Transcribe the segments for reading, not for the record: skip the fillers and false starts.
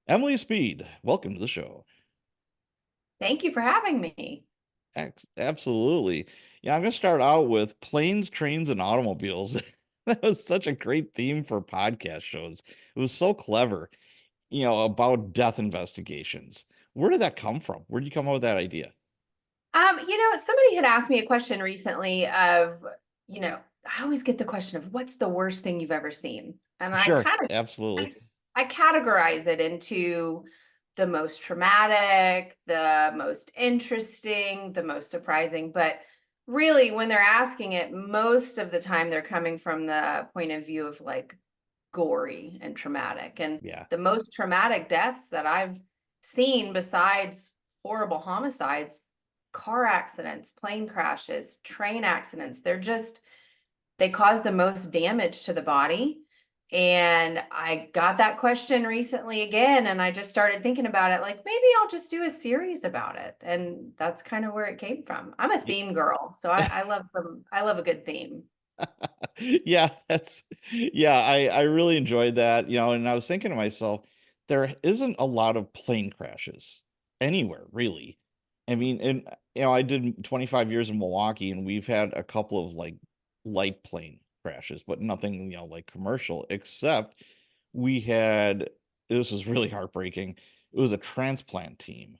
Emily Speed, welcome to the show. Thank you for having me. Absolutely. Yeah, I'm going to start out with planes, trains, and automobiles. That was such a great theme for podcast shows. It was so clever, about death investigations. Where did that come from? Where did you come up with that idea? Somebody had asked me a question recently of, you know, I always get the question of what's the worst thing you've ever seen? And I Sure, kind of absolutely. I categorize it into the most traumatic, the most interesting, the most surprising. But really, when they're asking it, most of the time they're coming from the point of view of like gory and traumatic. And Yeah. the most traumatic deaths that I've seen, besides horrible homicides, car accidents, plane crashes, train accidents, they cause the most damage to the body. And I got that question recently again, and I just started thinking about it like maybe I'll just do a series about it. And that's kind of where it came from. I'm a theme girl, so I love a good theme. Yeah, I really enjoyed that, and I was thinking to myself, there isn't a lot of plane crashes anywhere, really. I mean, and I did 25 years in Milwaukee, and we've had a couple of like light plane crashes, but nothing, like commercial, except we had this was really heartbreaking. It was a transplant team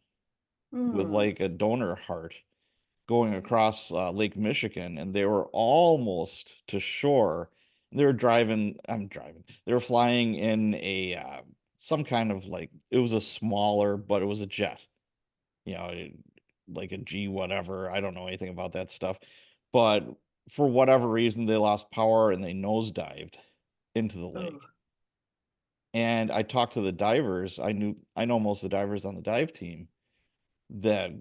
with Hmm. like a donor heart going across Lake Michigan, and they were almost to shore. They were driving. I'm driving. They were flying in a some kind of like it was a smaller, but it was a jet. You know, like a G whatever. I don't know anything about that stuff, but for whatever reason, they lost power and they nosedived into the Oh, lake. And I talked to the divers. I know most of the divers on the dive team that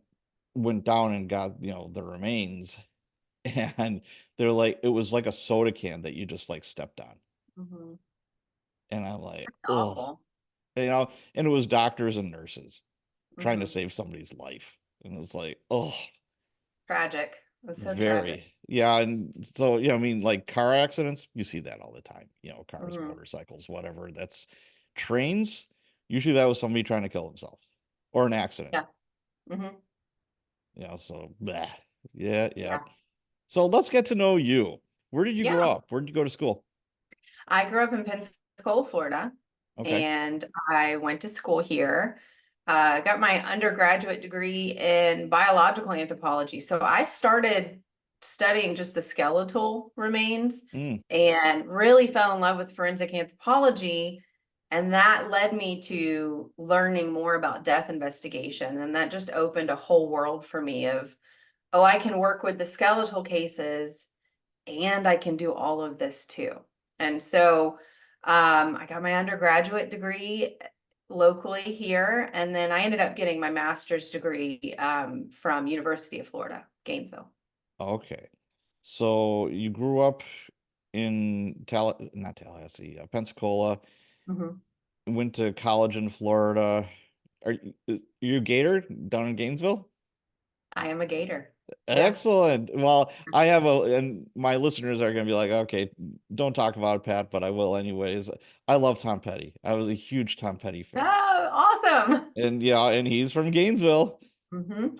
went down and got the remains, and they're like it was like a soda can that you just like stepped on, mhm. and I'm like, oh, Awful. and it was doctors and nurses trying to Hmm. save somebody's life, and it's like, oh, Tragic. It's so tragic. very, yeah. And so I mean, like car accidents, you see that all the time, cars, Hmm. motorcycles, whatever. That's trains. Usually that was somebody trying to kill themselves or an accident. Yeah. Hmm. So bleh. Yeah, yeah. Yeah. So let's get to know you. Where did you Yeah. grow up? Where did you go to school? I grew up in Pensacola, Florida, Okay. and I went to school here. Got my undergraduate degree in biological anthropology. So I started studying just the skeletal remains Mm. and really fell in love with forensic anthropology. And that led me to learning more about death investigation. And that just opened a whole world for me of, oh, I can work with the skeletal cases and I can do all of this too. And so I got my undergraduate degree locally here, and then I ended up getting my master's degree from University of Florida, Gainesville. Okay. So you grew up in not Tallahassee, Pensacola, Mhm. went to college in Florida. You a Gator down in Gainesville? I am a Gator. Yeah. Excellent. Well, I have and my listeners are going to be like, okay, don't talk about it, Pat, but I will anyways. I love Tom Petty. I was a huge Tom Petty fan. Oh, awesome. And yeah, and he's from Gainesville.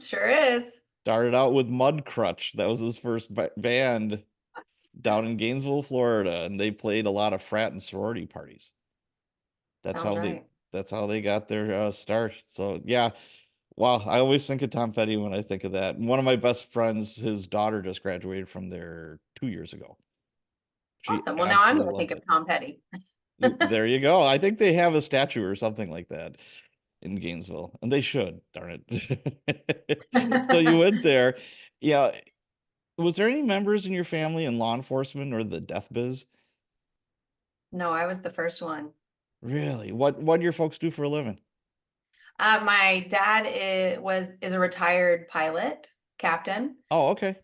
Sure is. Started out with Mud Crutch. That was his first band down in Gainesville, Florida, and they played a lot of frat and sorority parties. That's Sounds how they right. that's how they got their start. So yeah, wow, I always think of Tom Petty when I think of that. And one of my best friends, his daughter just graduated from there 2 years ago. She Awesome. Well, now I'm absolutely going to think loved of it. Tom Petty. There you go. I think they have a statue or something like that in Gainesville, and they should, darn it. So you went there. Yeah. Was there any members in your family in law enforcement or the death biz? No, I was the first one. Really? What do your folks do for a living? My dad is a retired pilot, captain. Oh, okay.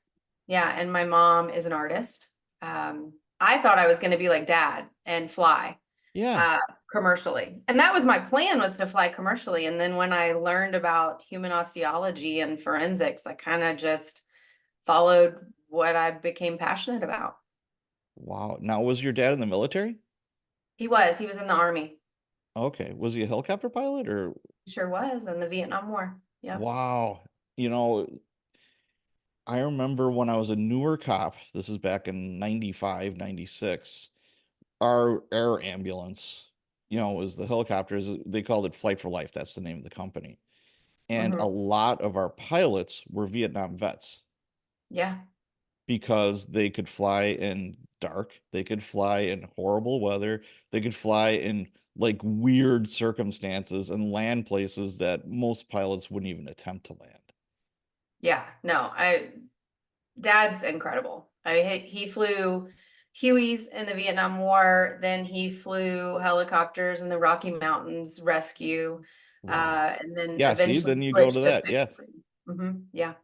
Yeah, and my mom is an artist. I thought I was going to be like dad and fly Yeah. uh, commercially, and that was my plan, was to fly commercially. And then when I learned about human osteology and forensics, I kind of just followed what I became passionate about. Wow. Now, was your dad in the military? He was in the army. Okay. Was he a helicopter pilot or Sure was in the Vietnam War. Yep. wow. You know, I remember when I was a newer cop, this is back in 95, 96. Our air ambulance, was the helicopters. They called it Flight for Life. That's the name of the company. And a Hmm. lot of our pilots were Vietnam vets Yeah. because they could fly in dark, they could fly in horrible weather, they could fly in like weird circumstances and land places that most pilots wouldn't even attempt to land. Yeah. No, Dad's incredible. He flew Hueys in the Vietnam War, then he flew helicopters in the Rocky Mountains rescue, Wow. and then Yeah, see, eventually then you go to switched to that. Yeah. fixed wing. Yeah.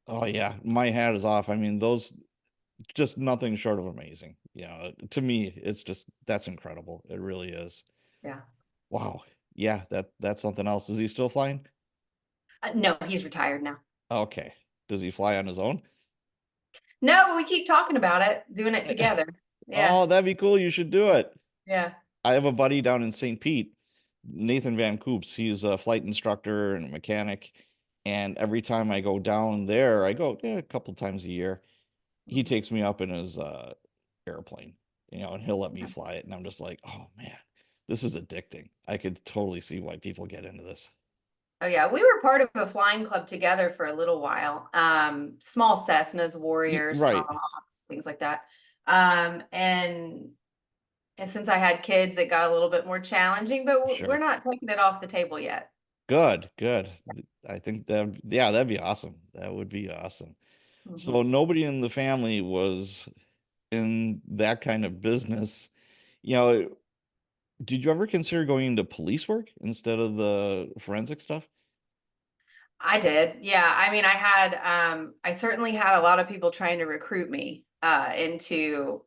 Oh yeah, my hat is off. I mean, those just nothing short of amazing. To me, it's just that's incredible. It really is. Yeah. Wow. Yeah, that's something else. Is he still flying? No, he's retired now. Okay. Does he fly on his own? No, but we keep talking about it, doing it together. Yeah. Oh, that'd be cool. You should do it. Yeah. I have a buddy down in St. Pete, Nathan Van Coops. He's a flight instructor and a mechanic. And every time I go down there, I go a couple times a year. He Mhm. takes me up in his airplane, and he'll let me fly it. And I'm just like, oh man, this is addicting. I could totally see why people get into this. Oh yeah, we were part of a flying club together for a little while. Small Cessnas, Warriors, Right. Tomahawks, things like that. And since I had kids, it got a little bit more challenging, but we're Sure. not taking it off the table yet. Good, good. I think that, yeah, that'd be awesome. That would be awesome. So Mhm. nobody in the family was in that kind of business. You know, did you ever consider going into police work instead of the forensic stuff? I did. Yeah. I mean, I certainly had a lot of people trying to recruit me into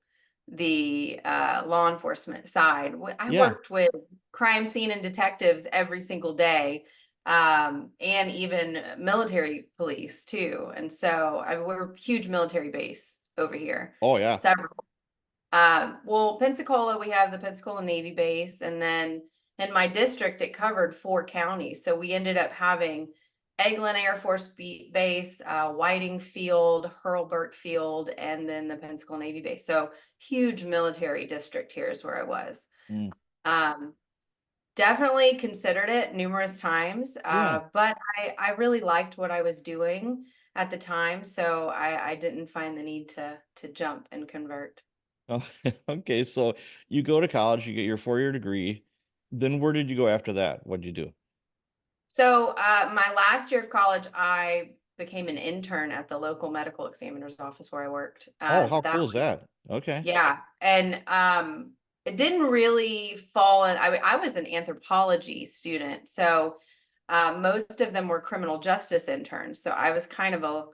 the law enforcement side. I Yeah. worked with crime scene and detectives every single day, and even military police too. And so we're a huge military base over here, Oh yeah. several. Well, Pensacola, we have the Pensacola Navy base, and then in my district, it covered 4 counties. So we ended up having Eglin Air Force Base, Whiting Field, Hurlburt Field, and then the Pensacola Navy base. So huge military district here is where I was. Mm. Um, Definitely considered it numerous times, Yeah. but I really liked what I was doing at the time, so I didn't find the need to jump and convert. Oh, okay. So you go to college, you get your 4-year degree. Then where did you go after that? What'd you do? So, my last year of college, I became an intern at the local medical examiner's office where I worked. Oh, how That cool is was, that? Okay. yeah, and it didn't really fall in. I was an anthropology student, so most of them were criminal justice interns. So I was kind of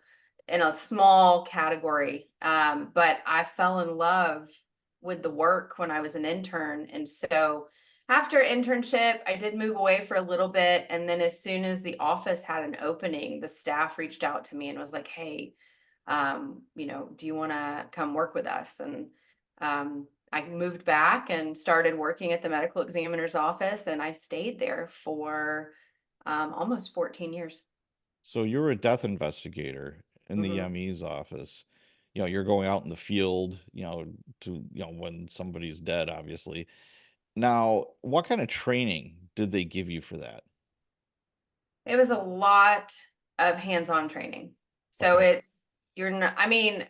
in a small category, but I fell in love with the work when I was an intern, and so after internship, I did move away for a little bit, and then as soon as the office had an opening, the staff reached out to me and was like, "Hey, do you want to come work with us?" And I moved back and started working at the medical examiner's office, and I stayed there for almost 14 years. So you're a death investigator in the Hmm. ME's office. You're going out in the field, to, when somebody's dead, obviously. Now, what kind of training did they give you for that? It was a lot of hands-on training. So Okay. you're not, I mean,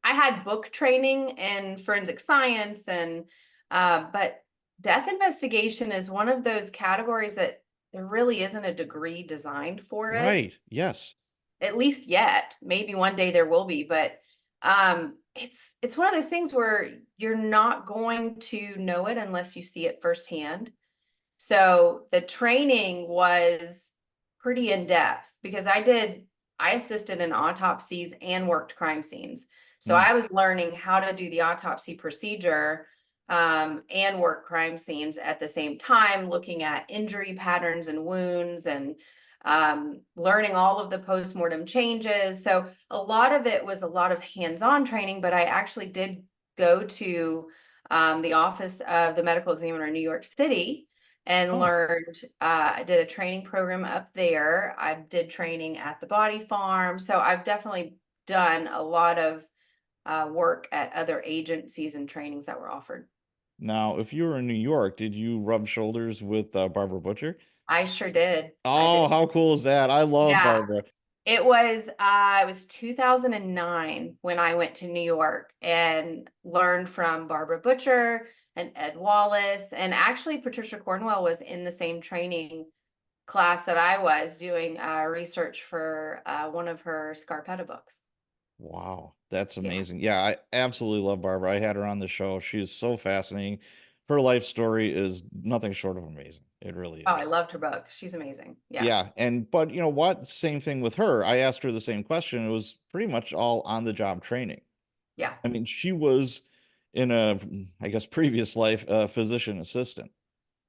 I had book training in forensic science but death investigation is one of those categories that there really isn't a degree designed for it, Right. Yes. at least yet. Maybe one day there will be, but it's one of those things where you're not going to know it unless you see it firsthand. So the training was pretty in depth because I assisted in autopsies and worked crime scenes. So Mm. I was learning how to do the autopsy procedure, and work crime scenes at the same time, looking at injury patterns and wounds and learning all of the postmortem changes. So a lot of it was a lot of hands-on training, but I actually did go to the office of the medical examiner in New York City and Oh, learned, I did a training program up there. I did training at the body farm. So I've definitely done a lot of work at other agencies and trainings that were offered. now if you were in New York, did you rub shoulders with Barbara Butcher? I sure did. I Oh, did. how cool is that? I love Yeah. Barbara. It was 2009 when I went to New York and learned from Barbara Butcher and Ed Wallace. And actually, Patricia Cornwell was in the same training class that I was doing research for one of her Scarpetta books. Wow, that's Yeah. amazing. Yeah, I absolutely love Barbara. I had her on the show. She's so fascinating. Her life story is nothing short of amazing. It really Oh, I is. loved her book. She's amazing. Yeah. Yeah, and but you know what? Same thing with her. I asked her the same question. It was pretty much all on the job training. Yeah. I mean, she was in a, I guess, previous life, a physician assistant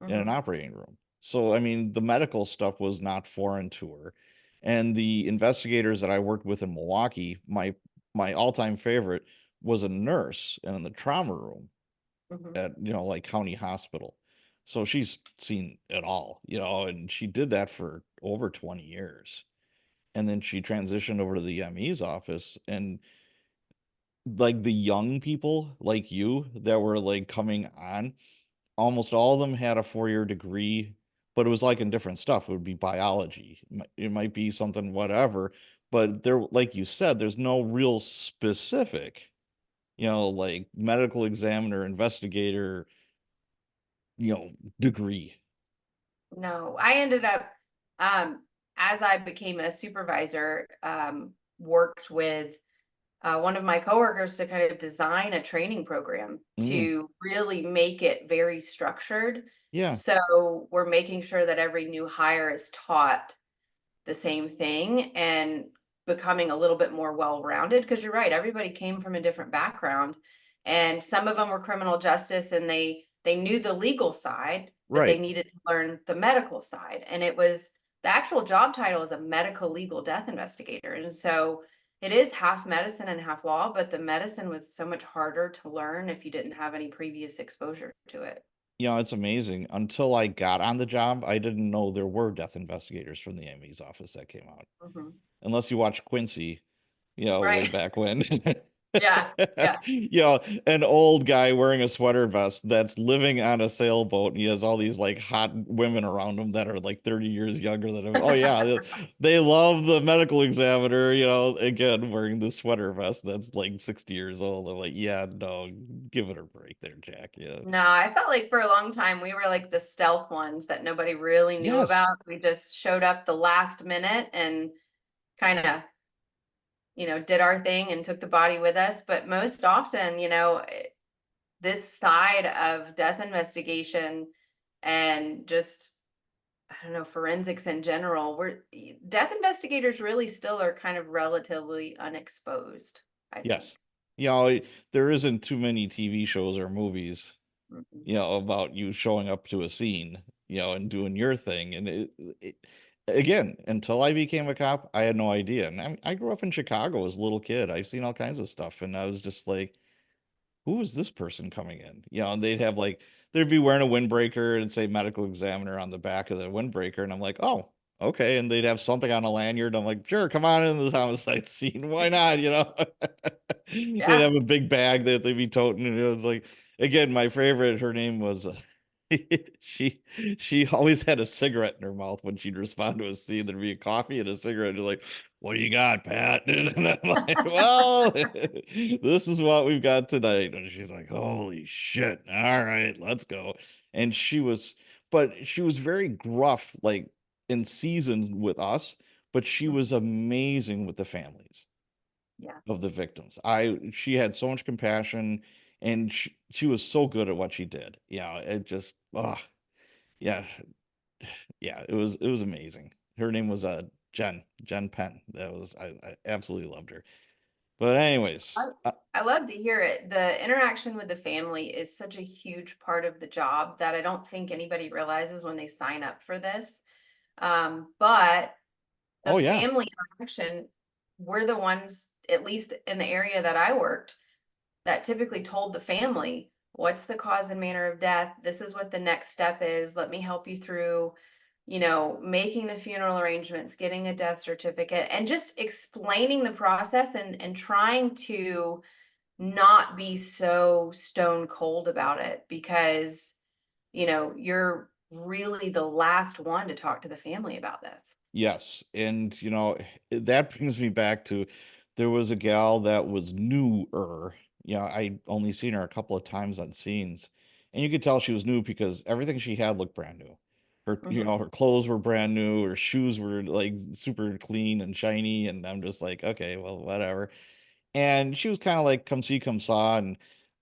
in an Hmm. operating room. So, I mean, the medical stuff was not foreign to her. And the investigators that I worked with in Milwaukee, my all-time favorite was a nurse in the trauma room Hmm. at, like county hospital. So she's seen it all, and she did that for over 20 years. And then she transitioned over to the ME's office, and like the young people like you that were like coming on, almost all of them had a 4-year degree, but it was like in different stuff. It would be biology. It might be something whatever, but there, like you said, there's no real specific, like medical examiner, investigator, degree. No, I ended up, um, as I became a supervisor, worked with one of my coworkers to kind of design a training program Mm, to really make it very structured. yeah, So we're making sure that every new hire is taught the same thing and becoming a little bit more well-rounded, because you're right, everybody came from a different background, and some of them were criminal justice and they knew the legal side, but they right. needed to learn the medical side. And it was, the actual job title is a medical legal death investigator. And so it is half medicine and half law, but the medicine was so much harder to learn if you didn't have any previous exposure to it. It's amazing. Until I got on the job, I didn't know there were death investigators from the ME's office that came out. Mhm. Unless you watch Quincy, way Right. back when. Yeah. Yeah. An old guy wearing a sweater vest that's living on a sailboat, and he has all these like hot women around him that are like 30 years younger than him. Oh yeah, they love the medical examiner, again wearing the sweater vest that's like 60 years old. I'm like, yeah, no, give it a break there, Jack. Yeah. No, I felt like for a long time we were like the stealth ones that nobody really knew Yes. about. We just showed up the last minute and kind of, did our thing and took the body with us. But most often, this side of death investigation and just, I don't know, forensics in general, death investigators really still are kind of relatively unexposed, I think. Yes. There isn't too many TV shows or movies, Mhm. about you showing up to a scene, and doing your thing. And it again, until I became a cop, I had no idea. And I grew up in Chicago as a little kid. I've seen all kinds of stuff, and I was just like, who is this person coming in? And they'd have like, they'd be wearing a windbreaker and say medical examiner on the back of the windbreaker. And I'm like, oh, okay. And they'd have something on a lanyard. I'm like, sure, come on in the homicide scene. Why not? They'd Yeah. have a big bag that they'd be toting. And it was like, again, my favorite, her name was, she she always had a cigarette in her mouth when she'd respond to a scene. There'd be a coffee and a cigarette. You're like, what do you got, Pat? And I'm like, well, this is what we've got tonight. And she's like, holy shit. All right, let's go. And but she was very gruff, like in season with us, but she was amazing with the families Yeah. of the victims. She had so much compassion, and she was so good at what she did. Yeah, it just, yeah, yeah, it was amazing. Her name was Jen Penn. That was I absolutely loved her. But anyways, I I love to hear it. The interaction with the family is such a huge part of the job that I don't think anybody realizes when they sign up for this. But the oh yeah, family interaction, we're the ones, at least in the area that I worked, that typically told the family, What's the cause and manner of death? This is what the next step is. Let me help you through, making the funeral arrangements, getting a death certificate, and just explaining the process and trying to not be so stone cold about it because, you're really the last one to talk to the family about this. Yes, and, that brings me back to there was a gal that was newer. I only seen her a couple of times on scenes, and you could tell she was new because everything she had looked brand new. Mhm. Her clothes were brand new, her shoes were, like, super clean and shiny, and I'm just like, "Okay, well, whatever." And she was kinda like, "Come see, come saw," and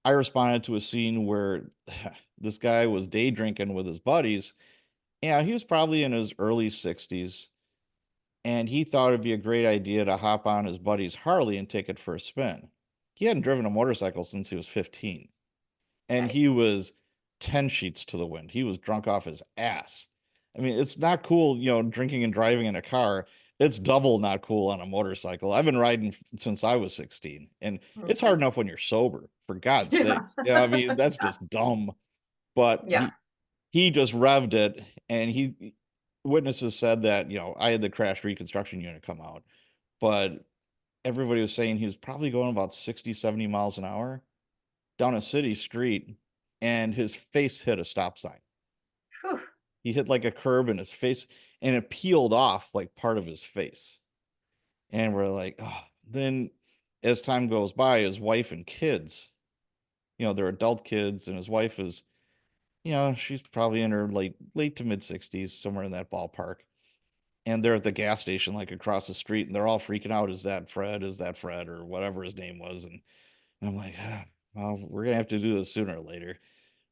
I responded to a scene where this guy was day drinking with his buddies. Yeah, he was probably in his early 60s, and he thought it'd be a great idea to hop on his buddy's Harley and take it for a spin. He hadn't driven a motorcycle since he was 15, and he Yikes. was 10 sheets to the wind. He was drunk off his ass. I mean, it's not cool, drinking and driving in a car. It's double not cool on a motorcycle. I've been riding since I was 16, and it's hard Mhm. enough when you're sober, for God's Yeah. sakes. I mean, that's just dumb. But Yeah. he just revved it, and witnesses said that, I had the crash reconstruction unit come out, but everybody was saying he was probably going about 60, 70 miles an hour down a city street, and his face hit a stop sign. Whew. He hit like a curb in his face, and it peeled off like part of his face. And we're like, oh, then as time goes by, his wife and kids, they're adult kids, and his wife is, she's probably in her late to mid 60s, somewhere in that ballpark. And they're at the gas station like across the street, and they're all freaking out. Is that Fred? Is that Fred? Or whatever his name was. And I'm like, well, we're gonna have to do this sooner or later.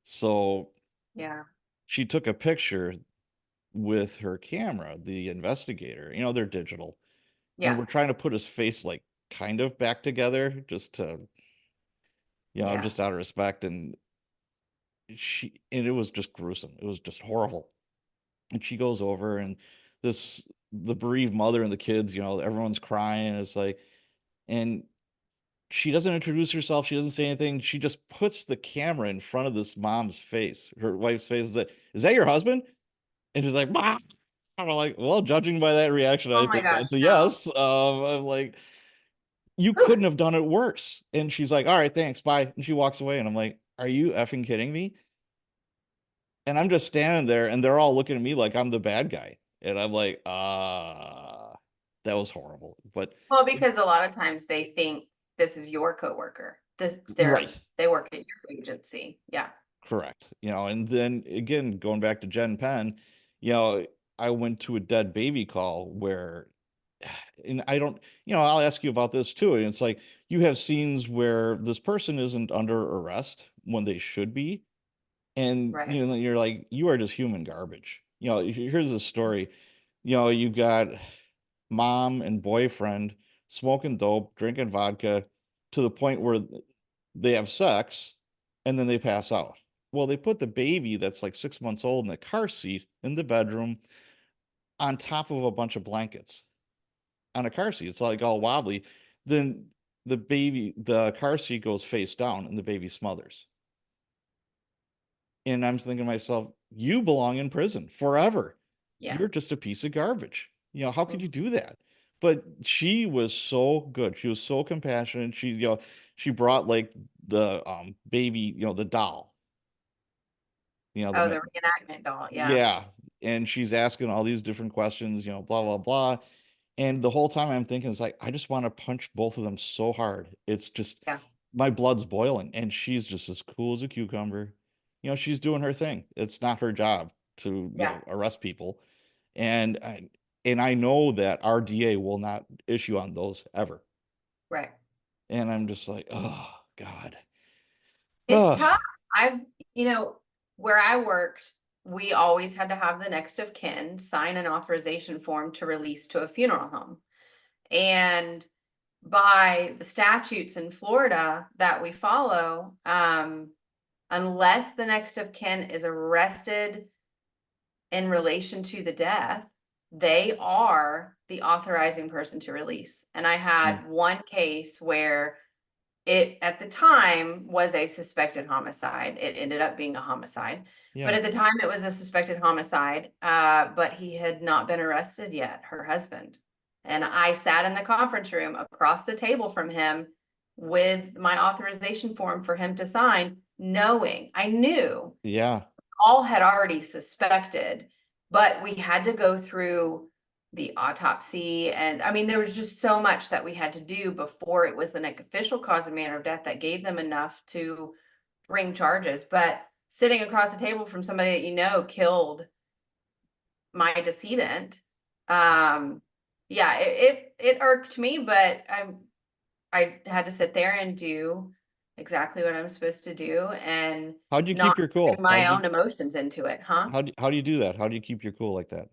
So Yeah. she took a picture with her camera, the investigator. They're digital, and Yeah. we're trying to put his face like kind of back together, just to, Yeah. just out of respect. And it was just gruesome. It was just horrible. And she goes over, and the bereaved mother and the kids, everyone's crying. It's like, and she doesn't introduce herself. She doesn't say anything. She just puts the camera in front of this mom's face, her wife's face. Is that your husband? And she's like, "Mom." I'm like, well, judging by that reaction, Oh I my think gosh, that's a no. yes. I'm like, you Whew. couldn't have done it worse. And she's like, all right, thanks, bye. And she walks away. And I'm like, are you effing kidding me? And I'm just standing there, and they're all looking at me like I'm the bad guy. And I'm like, that was horrible. But Well, because a lot of times they think this is your coworker. right. They work at your agency. Yeah. Correct. And then again, going back to Gen Penn, you know, I went to a dead baby call where, and I don't, I'll ask you about this too. And it's like you have scenes where this person isn't under arrest when they should be. And, Right. you're like, you are just human garbage. Here's a story. You got mom and boyfriend smoking dope, drinking vodka to the point where they have sex and then they pass out. Well, they put the baby that's like 6 months old in a car seat in the bedroom on top of a bunch of blankets on a car seat. It's like all wobbly. Then the car seat goes face down and the baby smothers. And I'm thinking to myself, you belong in prison forever. Yeah. You're just a piece of garbage. How could Mhm. you do that? But she was so good. She was so compassionate. She brought like the baby, the doll, Oh, the the reenactment doll. Yeah. yeah. And she's asking all these different questions, blah, blah, blah. And the whole time I'm thinking, it's like, I just want to punch both of them so hard. It's just Yeah. my blood's boiling. And she's just as cool as a cucumber. She's doing her thing. It's not her job to, Yeah. arrest people. And I know that our DA will not issue on those ever. Right. And I'm just like, oh God. It's Oh, tough. I've, you know, where I worked, we always had to have the next of kin sign an authorization form to release to a funeral home. And by the statutes in Florida that we follow, unless the next of kin is arrested in relation to the death, they are the authorizing person to release. And I mm, had one case where it at the time was a suspected homicide. It ended up being a homicide. But Yeah. at the time it was a suspected homicide. But he had not been arrested yet, her husband. And I sat in the conference room across the table from him with my authorization form for him to sign, knowing I knew Yeah. all had already suspected, but we had to go through the autopsy. And I mean, there was just so much that we had to do before it was the official cause of manner of death that gave them enough to bring charges. But sitting across the table from somebody that killed my decedent, yeah, it irked me, but I had to sit there and do exactly what I'm supposed to do and How'd you not keep your bring cool? my own emotions into it, huh? How do you do that? How do you keep your cool like that?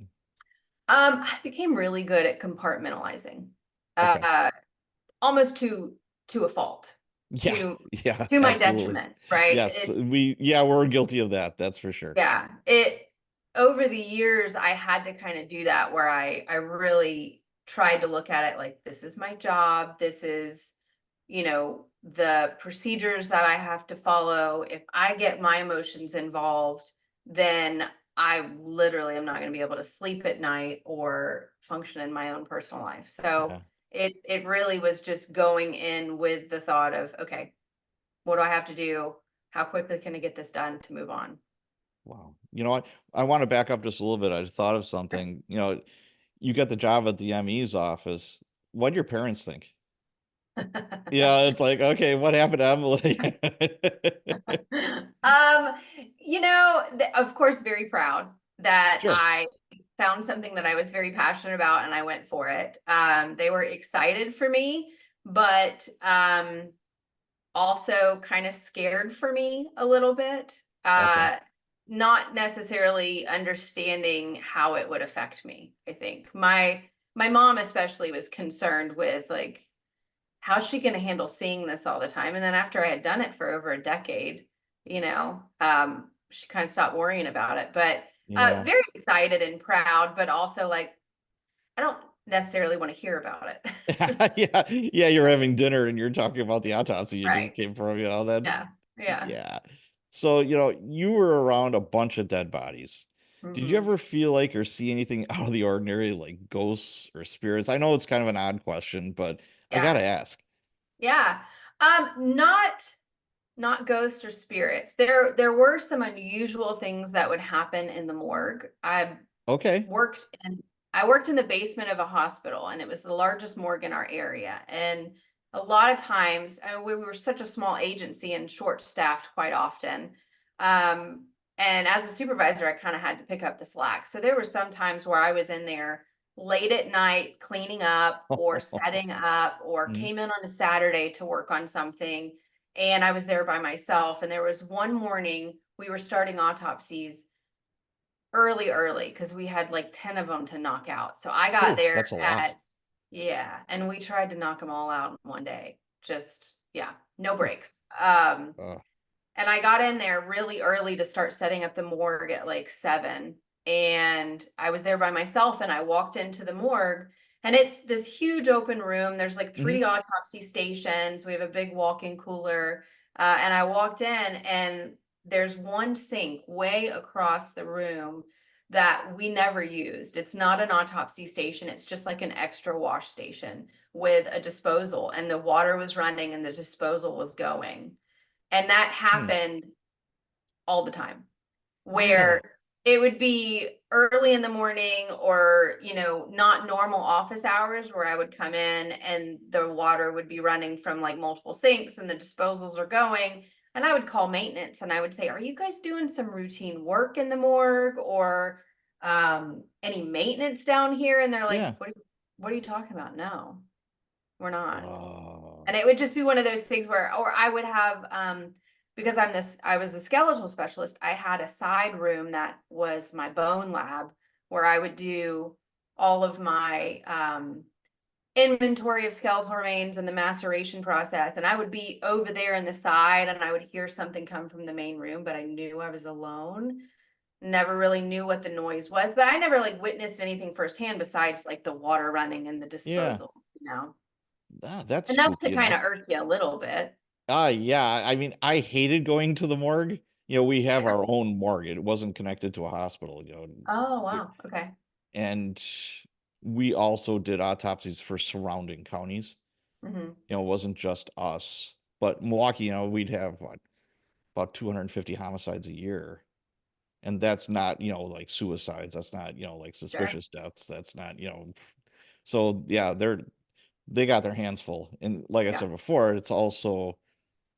I became really good at compartmentalizing, Okay. uh, almost to a fault, Yeah. to Yeah, to my absolutely. detriment, right? Yes, we're guilty of that. That's for sure. Yeah, it over the years I had to kind of do that where I really tried to look at it like this is my job, this is, the procedures that I have to follow. If I get my emotions involved, then I literally am not going to be able to sleep at night or function in my own personal life. So Yeah. it really was just going in with the thought of, okay, what do I have to do? How quickly can I get this done to move on? Wow. You know what? I want to back up just a little bit. I just thought of something. You got the job at the ME's office. What do your parents think? Yeah, it's like, okay, what happened to Emily? Um, of course, very proud that Sure. I found something that I was very passionate about and I went for it. They were excited for me, but also kind of scared for me a little bit. Okay. Not necessarily understanding how it would affect me, I think. My mom especially was concerned with like how's she going to handle seeing this all the time? And then after I had done it for over a decade, she kind of stopped worrying about it. But Yeah. very excited and proud, but also like, I don't necessarily want to hear about it. Yeah. Yeah, you're having dinner and you're talking about the autopsy you just Right. came from, that's Yeah. Yeah. yeah. So, you were around a bunch of dead bodies. Did you Hmm. ever feel like or see anything out of the ordinary, like ghosts or spirits? I know it's kind of an odd question, but I Yeah. gotta ask. Yeah. Not ghosts or spirits. There were some unusual things that would happen in the morgue. Okay. worked in I worked in the basement of a hospital and it was the largest morgue in our area. And a lot of times, we were such a small agency and short staffed quite often. And as a supervisor, I kind of had to pick up the slack. So there were some times where I was in there late at night cleaning up or setting up or Mhm. came in on a Saturday to work on something. And I was there by myself. And there was one morning we were starting autopsies early because we had like 10 of them to knock out. So I got Ooh, there that's a lot. yeah, and we tried to knock them all out in one day. Just, yeah, no Ooh, breaks. uh, And I got in there really early to start setting up the morgue at like 7. And I was there by myself and I walked into the morgue and it's this huge open room. There's like mhm. 3 autopsy stations. We have a big walk-in cooler. And I walked in and there's one sink way across the room that we never used. It's not an autopsy station. It's just like an extra wash station with a disposal and the water was running and the disposal was going. And that Hmm. happened all the time, where Really? it would be early in the morning or, not normal office hours where I would come in and the water would be running from like multiple sinks and the disposals are going. And I would call maintenance and I would say, are you guys doing some routine work in the morgue or any maintenance down here? And they're like, Yeah. what are you talking about? No, we're not. Oh. And it would just be one of those things where, or I would have, because I was a skeletal specialist, I had a side room that was my bone lab where I would do all of my inventory of skeletal remains and the maceration process. And I would be over there in the side and I would hear something come from the main room, but I knew I was alone. Never really knew what the noise was, but I never like witnessed anything firsthand besides like the water running and the Yeah. disposal, That's enough to spooky kind of enough. irk you a little bit. Yeah, I mean, I hated going to the morgue. We have Yeah. our own morgue. It wasn't connected to a hospital, Oh, it- wow. Okay. and we also did autopsies for surrounding counties. Hmm. It wasn't just us, but Milwaukee, we'd have about 250 homicides a year. And that's not, like suicides. That's not, like Sure. suspicious deaths. That's not, so yeah, they got their hands full. And like I Yeah. said before, it's also,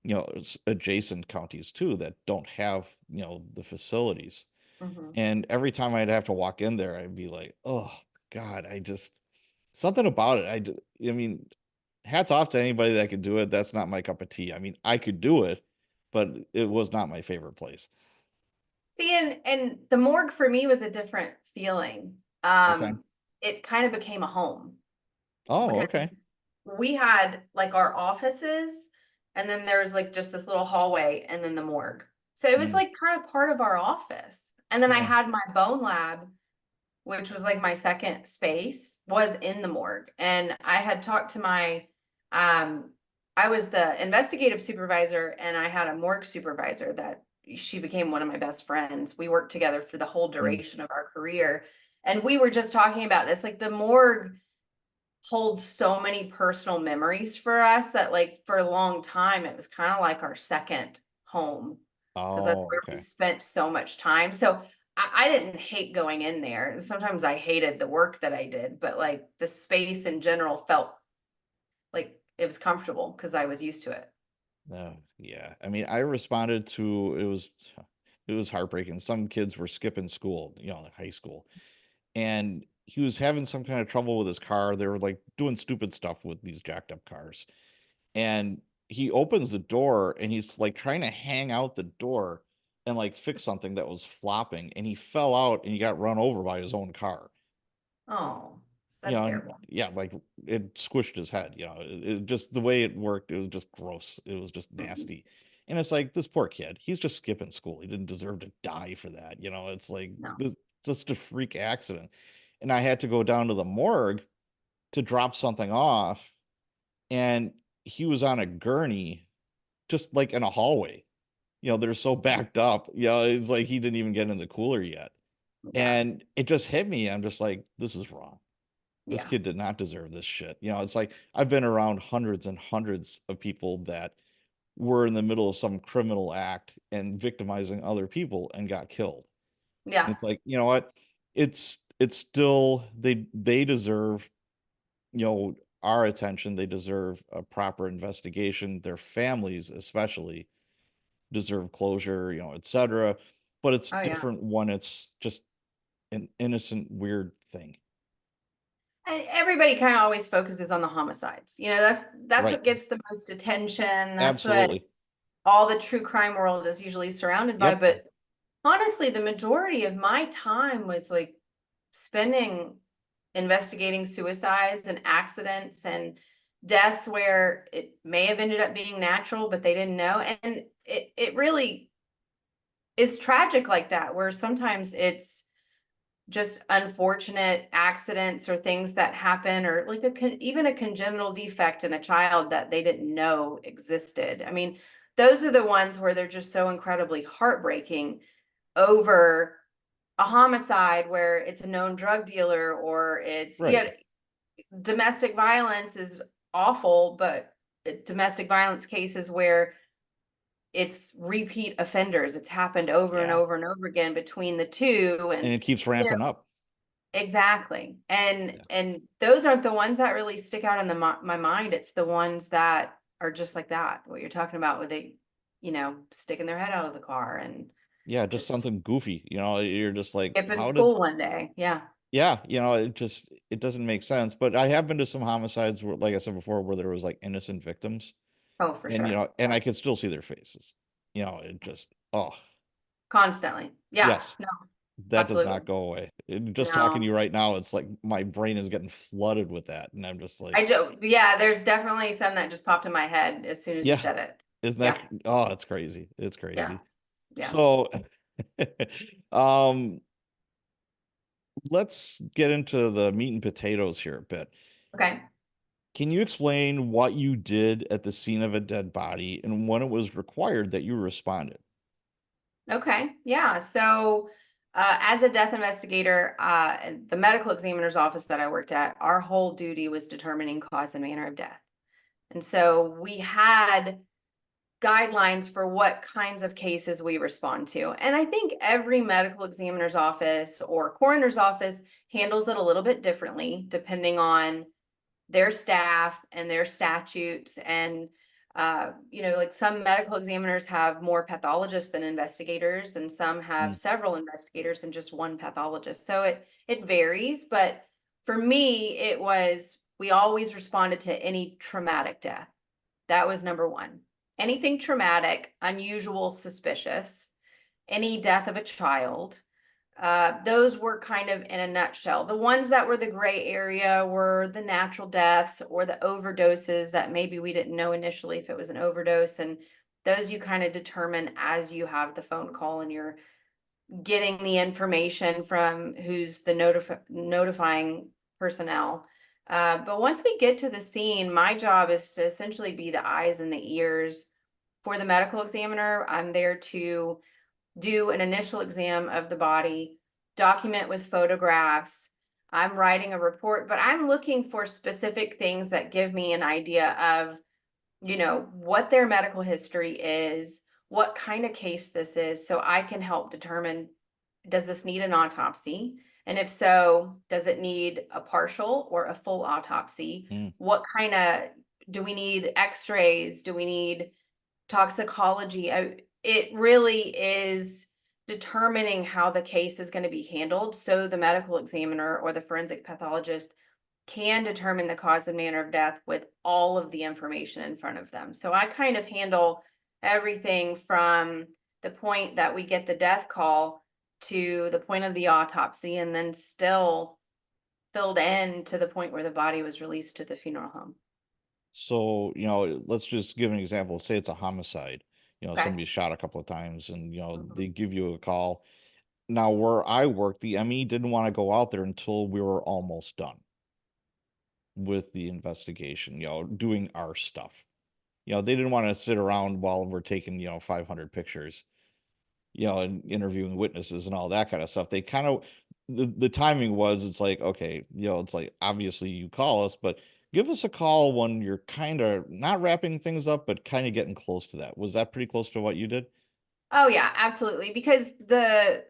it's adjacent counties too that don't have, the facilities. Hmm. And every time I'd have to walk in there, I'd be like, oh God, something about it. I mean, hats off to anybody that could do it. That's not my cup of tea. I mean, I could do it, but it was not my favorite place. See, and the morgue for me was a different feeling. Okay. It kind of became a home Oh, because okay. we had like our offices, and then there was like just this little hallway, and then the morgue. So it was Mm, like kind of part of our office. And then I yeah. had my bone lab, which was like my second space, was in the morgue. And I had talked to um, I was the investigative supervisor, and I had a morgue supervisor that she became one of my best friends. We worked together for the whole Mm. duration of our career. And we were just talking about this, like the morgue holds so many personal memories for us that like for a long time it was kind of like our second home because that's Oh, where we okay. spent so much time. So I didn't hate going in there. Sometimes I hated the work that I did, but like the space in general felt like it was comfortable because I was used to it. Yeah. I mean, I responded to it was heartbreaking. Some kids were skipping school, like high school, and he was having some kind of trouble with his car. They were like doing stupid stuff with these jacked up cars. And he opens the door and he's like trying to hang out the door and like fix something that was flopping, and he fell out and he got run over by his own car. Oh, that's And terrible. yeah, like it squished his head. It just the way it worked, it was just gross. It was just Mhm. nasty. And it's like this poor kid, he's just skipping school. He didn't deserve to die for that. It's like No. this just a freak accident. And I had to go down to the morgue to drop something off, and he was on a gurney just like in a hallway. They're so backed up. It's like he didn't even get in the cooler yet. Yeah. And it just hit me. I'm just like, this is wrong. This Yeah. kid did not deserve this shit. It's like I've been around hundreds and hundreds of people that were in the middle of some criminal act and victimizing other people and got killed. And Yeah. it's like, you know what? It's still they deserve, you know, our attention. They deserve a proper investigation. Their families especially deserve closure, etc. But it's Oh, yeah. different when it's just an innocent weird thing. And everybody kind of always focuses on the homicides. That's Right. what gets the most attention. That's what Absolutely. all the true crime world is usually surrounded by. Yep. But honestly, the majority of my time was like spending investigating suicides and accidents and deaths where it may have ended up being natural, but they didn't know. And it really is tragic like that, where sometimes it's just unfortunate accidents or things that happen, or like even a congenital defect in a child that they didn't know existed. I mean, those are the ones where they're just so incredibly heartbreaking over a homicide where it's a known drug dealer, or it's Right. domestic violence is awful, but domestic violence cases where it's repeat offenders, it's happened over and Yeah. over and over again between the two. And And it keeps you know ramping up. exactly. And Yeah. and those aren't the ones that really stick out in my mind. It's the ones that are just like that, what you're talking about, where they, sticking their head out of the car and Yeah, just just something goofy. You're just like, skipping how did school one day. Yeah. yeah, it doesn't make sense. But I have been to some homicides where, like I said before, where there was like innocent victims, Oh, for and sure. and I could still see their faces. It just oh Constantly. Yeah. yes, No, that does absolutely. not go away. Just talking to No. you right now, it's like my brain is getting flooded with that, and I'm just like, I do. Yeah, there's definitely some that just popped in my head as soon as you yeah, said it. isn't that Yeah. oh, it's crazy. It's Yeah. crazy. Yeah. So um let's get into the meat and potatoes here a bit. Okay. Can you explain what you did at the scene of a dead body and when it was required that you responded? Okay, yeah. So, as a death investigator, at the medical examiner's office that I worked at, our whole duty was determining cause and manner of death. And so we had guidelines for what kinds of cases we respond to. And I think every medical examiner's office or coroner's office handles it a little bit differently, depending on their staff and their statutes. And like some medical examiners have more pathologists than investigators, and some have Mm, several investigators and just one pathologist. So it varies. But for me, it was we always responded to any traumatic death. That was number one. Anything traumatic, unusual, suspicious, any death of a child, those were kind of in a nutshell. The ones that were the gray area were the natural deaths or the overdoses that maybe we didn't know initially if it was an overdose. And those you kind of determine as you have the phone call and you're getting the information from who's the notifying personnel. But once we get to the scene, my job is to essentially be the eyes and the ears for the medical examiner. I'm there to do an initial exam of the body, document with photographs. I'm writing a report, but I'm looking for specific things that give me an idea of, what their medical history is, what kind of case this is, so I can help determine, does this need an autopsy? And if so, does it need a partial or a full autopsy? mm. What kind of do we need x-rays? Do we need toxicology? It really is determining how the case is going to be handled so the medical examiner or the forensic pathologist can determine the cause and manner of death with all of the information in front of them. So I kind of handle everything from the point that we get the death call to the point of the autopsy, and then still filled in to the point where the body was released to the funeral home. So, let's just give an example. Say it's a homicide. Okay. Somebody shot a couple of times and, they Mhm. give you a call. Now, where I work, the ME didn't want to go out there until we were almost done with the investigation, doing our stuff. They didn't want to sit around while we're taking, 500 pictures, and interviewing witnesses and all that kind of stuff. They kind of the timing was it's like, okay, it's like obviously you call us, but give us a call when you're kind of not wrapping things up, but kind of getting close to that. Was that pretty close to what you did? Oh yeah, absolutely. Because the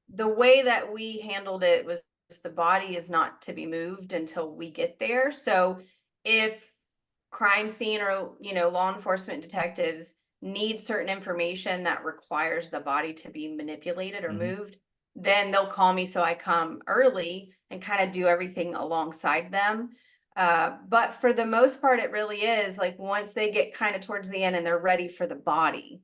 way that we handled it was the body is not to be moved until we get there. So if crime scene or law enforcement detectives need certain information that requires the body to be manipulated or Hmm. moved, then they'll call me so I come early and kind of do everything alongside them. But for the most part, it really is like once they get kind of towards the end and they're ready for the body,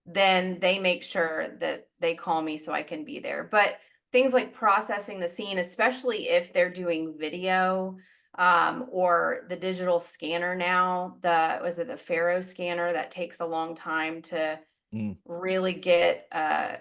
then they make sure that they call me so I can be there. But things like processing the scene, especially if they're doing video, or the digital scanner now, the Faro scanner that takes a long time to Mm. really get a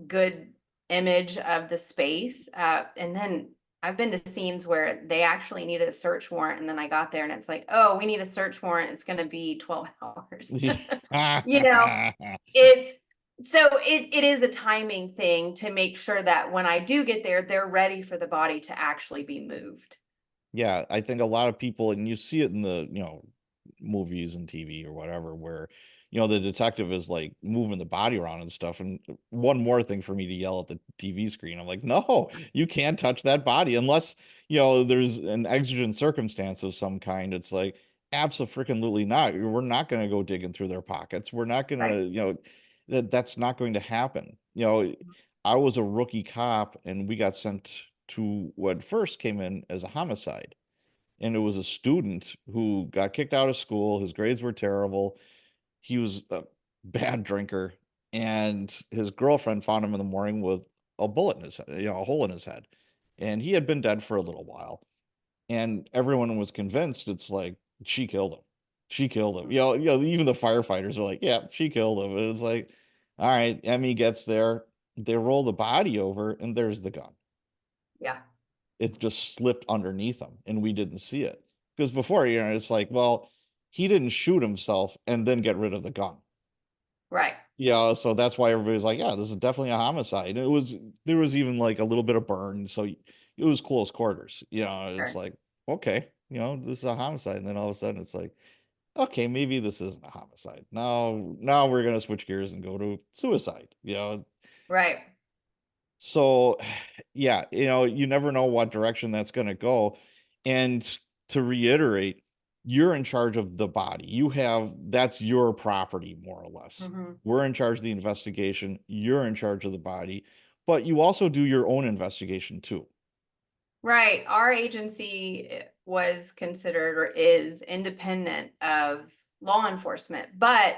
good image of the space. And then I've been to scenes where they actually needed a search warrant, and then I got there and it's like, oh, we need a search warrant. It's going to be 12 hours. you know, it's it is a timing thing to make sure that when I do get there, they're ready for the body to actually be moved. Yeah, I think a lot of people, and you see it in the, movies and TV or whatever, where, the detective is like moving the body around and stuff. And one more thing for me to yell at the TV screen, I'm like, no, you can't touch that body unless, there's an exigent circumstance of some kind. It's like, absolutely not. We're not going to go digging through their pockets. We're not going Right. to, that's not going to happen. I was a rookie cop and we got sent to what first came in as a homicide. And it was a student who got kicked out of school. His grades were terrible. He was a bad drinker. And his girlfriend found him in the morning with a bullet in his head, a hole in his head. And he had been dead for a little while. And everyone was convinced it's like, she killed him. She killed him. Even the firefighters are like, yeah, she killed him. And it's like, all right, Emmy gets there. They roll the body over, and there's the gun. Yeah. It just slipped underneath him, and we didn't see it. Because before, it's like, well, he didn't shoot himself and then get rid of the gun. Right. Yeah, so that's why everybody's like, yeah, this is definitely a homicide. It was there was even like a little bit of burn, so it was close quarters. It's Sure. like, okay, this is a homicide, and then all of a sudden it's like, okay, maybe this isn't a homicide. Now we're gonna switch gears and go to suicide. Right. So yeah, you never know what direction that's gonna go. And to reiterate, you're in charge of the body. That's your property, more or less. Hmm. We're in charge of the investigation. You're in charge of the body, but you also do your own investigation too. Right. Our agency was considered or is independent of law enforcement, but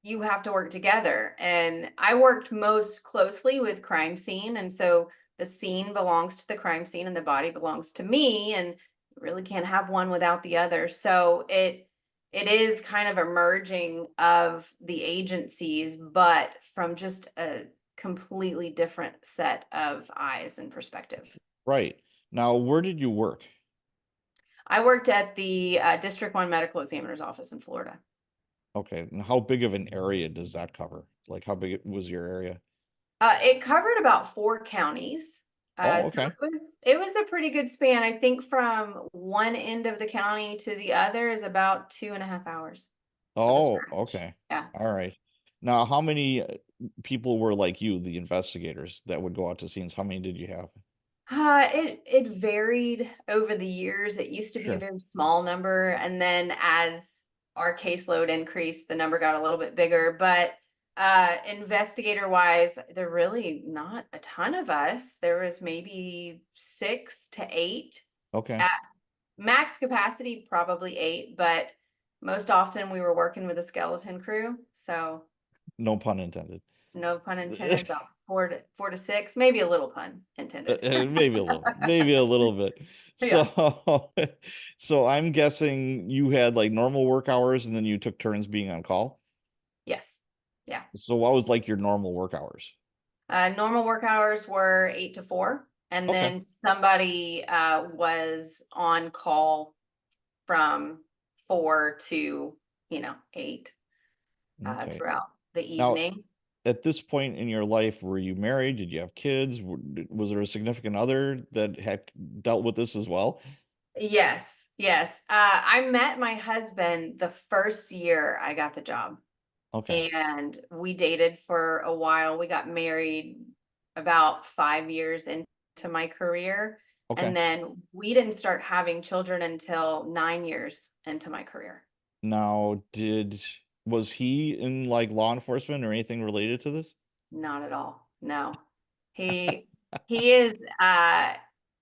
you have to work together. And I worked most closely with crime scene. And so the scene belongs to the crime scene and the body belongs to me. And you really can't have one without the other. So it is kind of a merging of the agencies, but from just a completely different set of eyes and perspective. Right. Now, where did you work? I worked at the District 1 Medical Examiner's Office in Florida. Okay. And how big of an area does that cover? Like, how big was your area? It covered about 4 counties. Oh, So okay. it was a pretty good span. I think from one end of the county to the other is about 2.5 hours of a Oh, stretch. okay. Yeah. All right. Now, how many people were like you, the investigators that would go out to scenes? How many did you have? It varied over the years. It used to be a Sure. very small number, and then as our caseload increased, the number got a little bit bigger. But investigator wise, there really not a ton of us. There was maybe 6 to 8 Okay. at max capacity, probably 8, but most often we were working with a skeleton crew. So No pun intended. no pun intended, about 4 to 6, maybe a little pun intended. Maybe a little bit. Yeah. So, so I'm guessing you had like normal work hours and then you took turns being on call. Yes. Yeah. So what was like your normal work hours? Normal work hours were 8 to 4, and Okay. then somebody was on call from 4 to 8 Okay. throughout the Now, evening. at this point in your life, were you married? Did you have kids? Was there a significant other that had dealt with this as well? Yes, yes. I met my husband the first year I got the job, Okay. and we dated for a while. We got married about 5 years into my career, and Okay. then we didn't start having children until 9 years into my career. Now, was he in like law enforcement or anything related to this? Not at all. No. He he is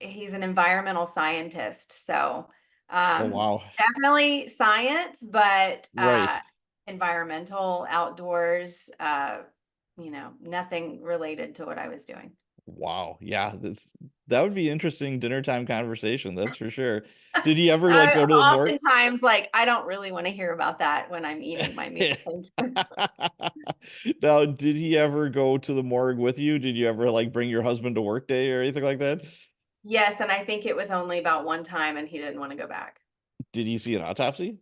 he's an environmental scientist. So Oh, wow. definitely science, but Right. environmental, outdoors, nothing related to what I was doing. Wow. Yeah, that would be interesting dinner time conversation, that's for sure. Did he ever like go to the morgue? Oftentimes, like, I don't really want to hear about that when I'm eating my meal. Thank you. Now, did he ever go to the morgue with you? Did you ever like bring your husband to work day or anything like that? Yes, and I think it was only about one time and he didn't want to go back. Did he see an autopsy?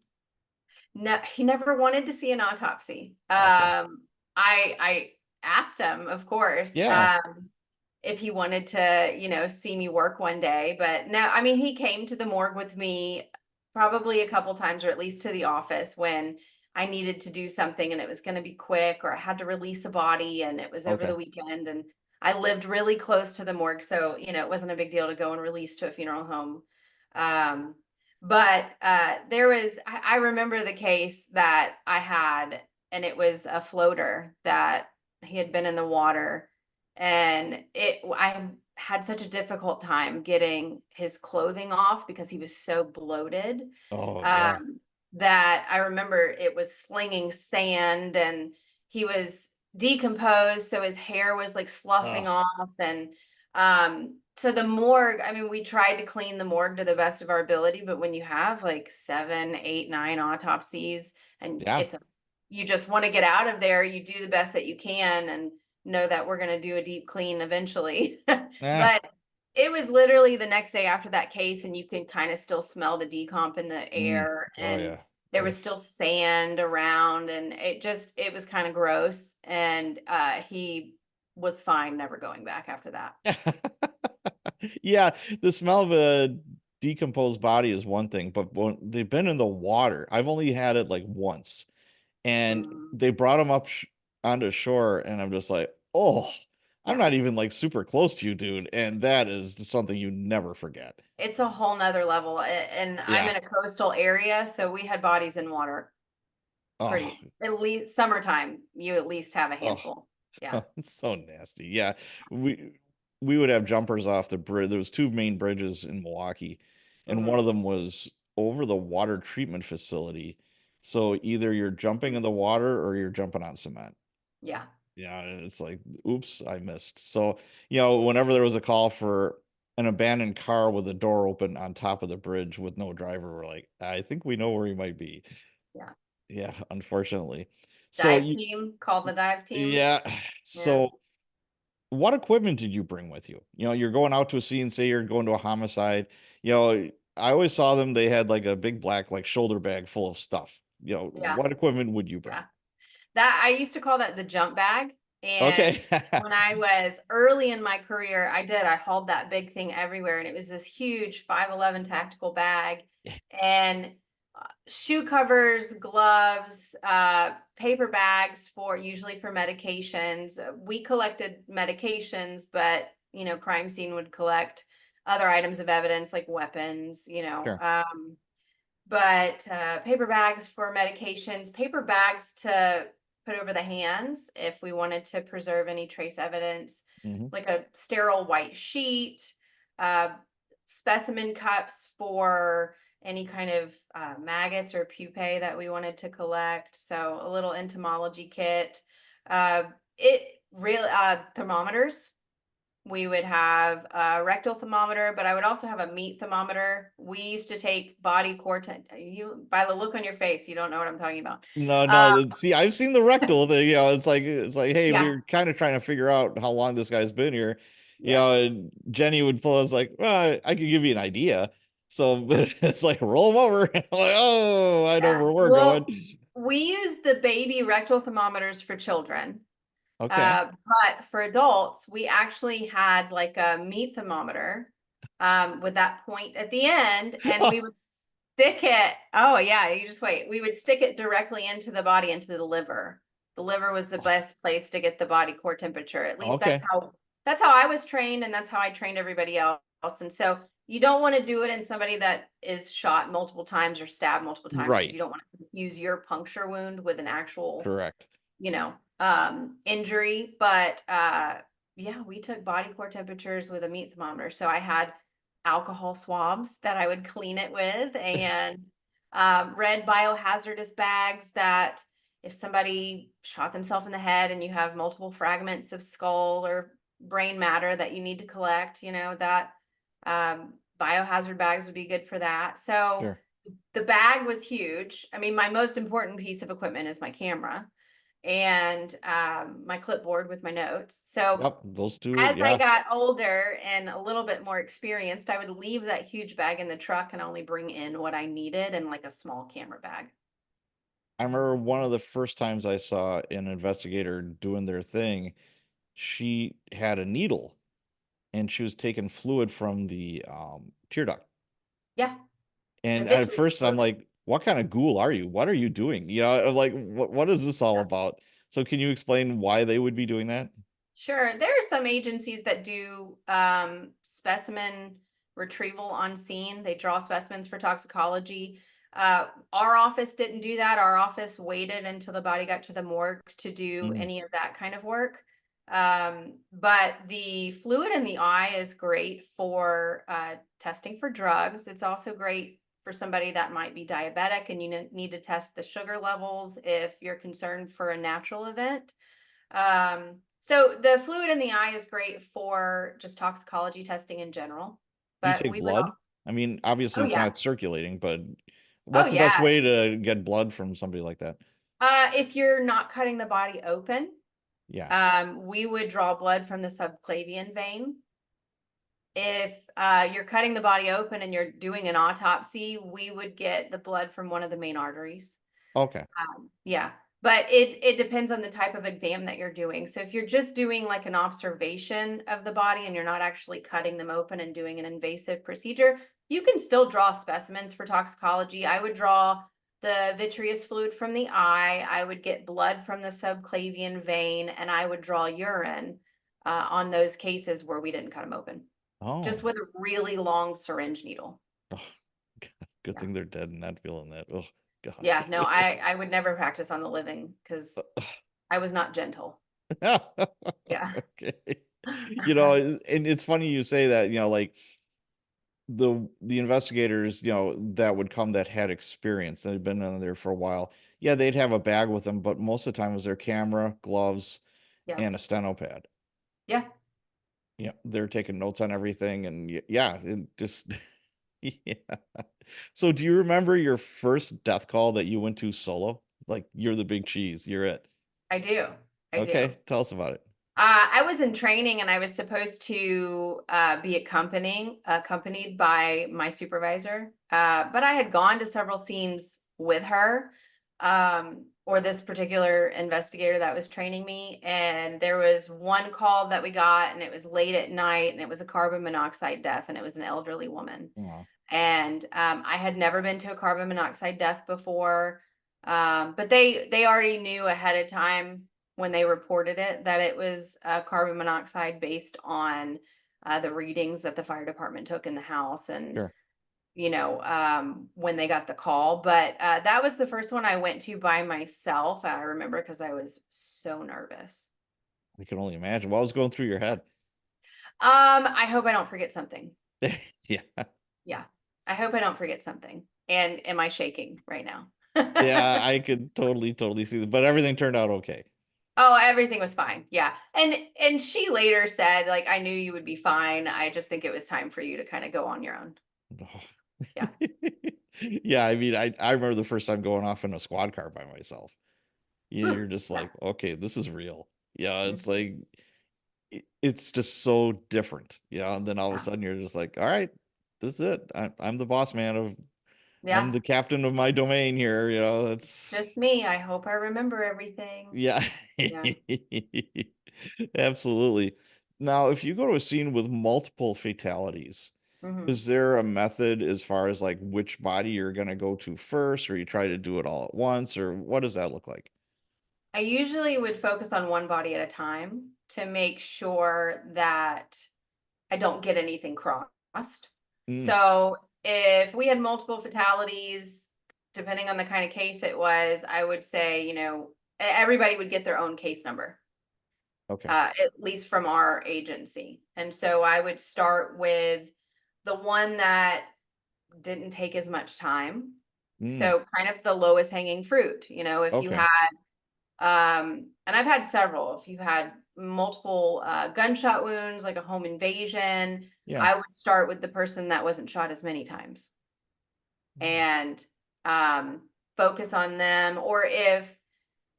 No, he never wanted to see an autopsy. Okay. I asked him, of course, Yeah. if he wanted to, see me work one day, but no, I mean, he came to the morgue with me probably a couple times, or at least to the office when I needed to do something and it was going to be quick, or I had to release a body and it was over Okay. the weekend, and I lived really close to the morgue, so it wasn't a big deal to go and release to a funeral home. Um, but I remember the case that I had, and it was a floater that he had been in the water, and I had such a difficult time getting his clothing off because he was so bloated. Oh, yeah. um, that I remember it was slinging sand, and he was decomposed, so his hair was like sloughing Oh, off. And so the morgue, I mean, we tried to clean the morgue to the best of our ability, but when you have like 7, 8, 9 autopsies, and yeah. you just want to get out of there, you do the best that you can and know that we're going to do a deep clean eventually. Eh, But It was literally the next day after that case, and you can kind of still smell the decomp in the Mm. air, Oh and yeah. there was Ugh. still sand around, and it was kind of gross. And he was fine, never going back after that. Yeah, the smell of a decomposed body is one thing, but when they've been in the water, I've only had it like once, and Mm, they brought them up onto shore, and I'm just like, oh, I'm yeah. not even like super close to you, dude, and that is something you never forget. It's a whole nother level. And I'm Yeah. in a coastal area, so we had bodies in water Oh, pretty, at least summertime, you at least have a oh, handful. Yeah. it's so nasty. Yeah, we would have jumpers off the bridge. There was two main bridges in Milwaukee, and one Hmm. of them was over the water treatment facility. So either you're jumping in the water or you're jumping on cement. Yeah. Yeah, and it's like, oops, I missed. So, whenever there was a call for an abandoned car with the door open on top of the bridge with no driver, we're like, I think we know where he might be. Yeah. Yeah, unfortunately. So Dive you, team, call the dive team. yeah. Yeah. So what equipment did you bring with you? You're going out to a scene, say you're going to a homicide. I always saw them, they had like a big black like shoulder bag full of stuff. Yeah. What equipment would you bring? Yeah. That I used to call that the jump bag. And Okay. when I was early in my career, I hauled that big thing everywhere. And it was this huge 5'11" tactical bag. And shoe covers, gloves, paper bags for usually for medications. We collected medications, but crime scene would collect other items of evidence like weapons, Sure. but paper bags for medications, paper bags to put over the hands if we wanted to preserve any trace evidence, Hmm. like a sterile white sheet, uh, specimen cups for any kind of maggots or pupae that we wanted to collect. So a little entomology kit. It really thermometers, we would have a rectal thermometer, but I would also have a meat thermometer. We used to take body core you by the look on your face, you don't know what I'm talking about. No, Uh, no. See, I've seen the rectal thing. It's like, hey, yeah, we're kind of trying to figure out how long this guy's been here. yes. And Jenny would pull us like, well, I could give you an idea. So, but it's like roll them over. I'm like, oh, I know Yeah. where we're going. Well, we use the baby rectal thermometers for children. Okay. But for adults, we actually had like a meat thermometer with that point at the end, and we Oh, would stick it. Oh, yeah, you just wait. We would stick it directly into the body, into the liver. The liver was the best place to get the body core temperature. At least okay. that's how I was trained, and that's how I trained everybody else. And so you don't want to do it in somebody that is shot multiple times or stabbed multiple times because Right. you don't want to confuse your puncture wound with an actual Correct. injury. But yeah, we took body core temperatures with a meat thermometer. So I had alcohol swabs that I would clean it with, and red biohazardous bags that if somebody shot themselves in the head and you have multiple fragments of skull or brain matter that you need to collect, that biohazard bags would be good for that. So Sure. the bag was huge. I mean, my most important piece of equipment is my camera and my clipboard with my notes. So Yep. Those two. as I Yeah. got older and a little bit more experienced, I would leave that huge bag in the truck and only bring in what I needed in like a small camera bag. I remember one of the first times I saw an investigator doing their thing, she had a needle and she was taking fluid from the tear duct. Yeah, the And at vitreous first I'm fluid. like, what kind of ghoul are you? What are you doing? I'm like, what is this all Yeah. about? So can you explain why they would be doing that? Sure. There are some agencies that do specimen retrieval on scene. They draw specimens for toxicology. Our office didn't do that. Our office waited until the body got to the morgue to do Mm, any of that kind of work. But the fluid in the eye is great for testing for drugs. It's also great for somebody that might be diabetic and you need to test the sugar levels if you're concerned for a natural event. So the fluid in the eye is great for just toxicology testing in general, do you but take we would, blood? I mean, obviously oh it's yeah, not circulating, but oh what's the best yeah. way to get blood from somebody like that? If you're not cutting the body open, Yeah. we would draw blood from the subclavian vein. If you're cutting the body open and you're doing an autopsy, we would get the blood from one of the main arteries. Okay. Yeah, but it depends on the type of exam that you're doing. So if you're just doing like an observation of the body and you're not actually cutting them open and doing an invasive procedure, you can still draw specimens for toxicology. I would draw the vitreous fluid from the eye, I would get blood from the subclavian vein, and I would draw urine on those cases where we didn't cut them open, just Oh. with a really long syringe needle. Oh, God, good Yeah. thing they're dead and not feeling that. Oh, God. Yeah, no, I would never practice on the living because I was not gentle. Yeah. Okay. And it's funny you say that, like the investigators, that would come that had experience that had been in there for a while. Yeah, they'd have a bag with them, but most of the time it was their camera, gloves, Yeah. and a steno pad. Yeah. Yeah, they're taking notes on everything, and yeah, it just yeah. So, do you remember your first death call that you went to solo? Like you're the big cheese, you're it. I do. I do. Okay, tell us about it. I was in training and I was supposed to be accompanied by my supervisor. But I had gone to several scenes with her, or this particular investigator that was training me. And there was one call that we got, and it was late at night, and it was a carbon monoxide death, and it was an elderly woman. Aw, And I had never been to a carbon monoxide death before, but they already knew ahead of time when they reported it that it was carbon monoxide based on the readings that the fire department took in the house, and sure. when they got the call. But that was the first one I went to by myself. I remember because I was so nervous. I can only imagine what was going through your head. I hope I don't forget something. Yeah. Yeah, I hope I don't forget something. And am I shaking right now? Yeah, I could totally see that, but everything turned out okay. Oh, everything was fine. Yeah. And she later said, like, I knew you would be fine. I just think it was time for you to kind of go on your own. Yeah. Yeah, I mean, I remember the first time going off in a squad car by myself. Whew, You're just yeah. like, "Okay, this is real." Yeah, it's Mhm. like it's just so different, and then all of a Yeah. sudden you're just like, "All right, this is it. I'm the boss man I'm Yeah. the captain of my domain here," it's Just me. I hope I remember everything. yeah. Yeah. Absolutely. Now, if you go to a scene with multiple fatalities, Hmm. is there a method as far as, like, which body you're gonna go to first, or you try to do it all at once, or what does that look like? I usually would focus on one body at a time to make sure that I don't get anything crossed. Mm, So if we had multiple fatalities, depending on the kind of case it was, I would say, everybody would get their own case number, okay. at least from our agency. And so I would start with the one that didn't take as much time. Mm, So kind of the lowest hanging fruit, if you okay. had and I've had several. If you've had multiple gunshot wounds, like a home invasion, Yeah. I would start with the person that wasn't shot as many times Mm, and focus on them. Or if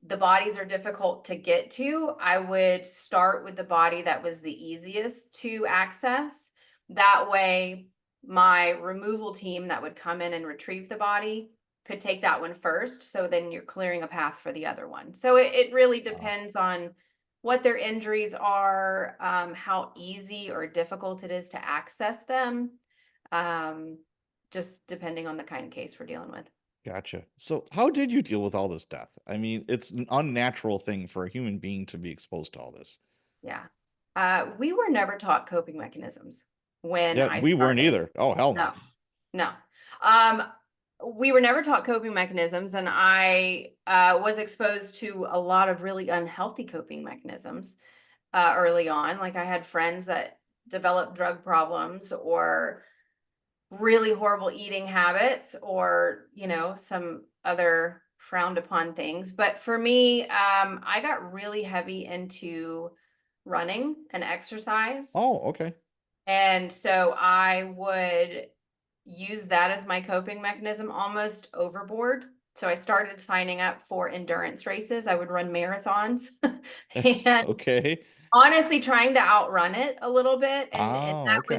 the bodies are difficult to get to, I would start with the body that was the easiest to access. That way, my removal team that would come in and retrieve the body could take that one first. So then you're clearing a path for the other one. So it really wow. depends on what their injuries are, how easy or difficult it is to access them, um, just depending on the kind of case we're dealing with. Gotcha. So, how did you deal with all this death? I mean, it's an unnatural thing for a human being to be exposed to all this. Yeah. We were never taught coping mechanisms when Yeah, I we weren't started. either. Oh, hell no. No, no. Um, we were never taught coping mechanisms, and I was exposed to a lot of really unhealthy coping mechanisms early on. Like I had friends that developed drug problems or really horrible eating habits or, some other frowned upon things. But for me, I got really heavy into running and exercise. Oh, okay. And so I would use that as my coping mechanism almost overboard. So I started signing up for endurance races. I would run marathons. And Okay. honestly trying to outrun it a little bit, and Oh, okay.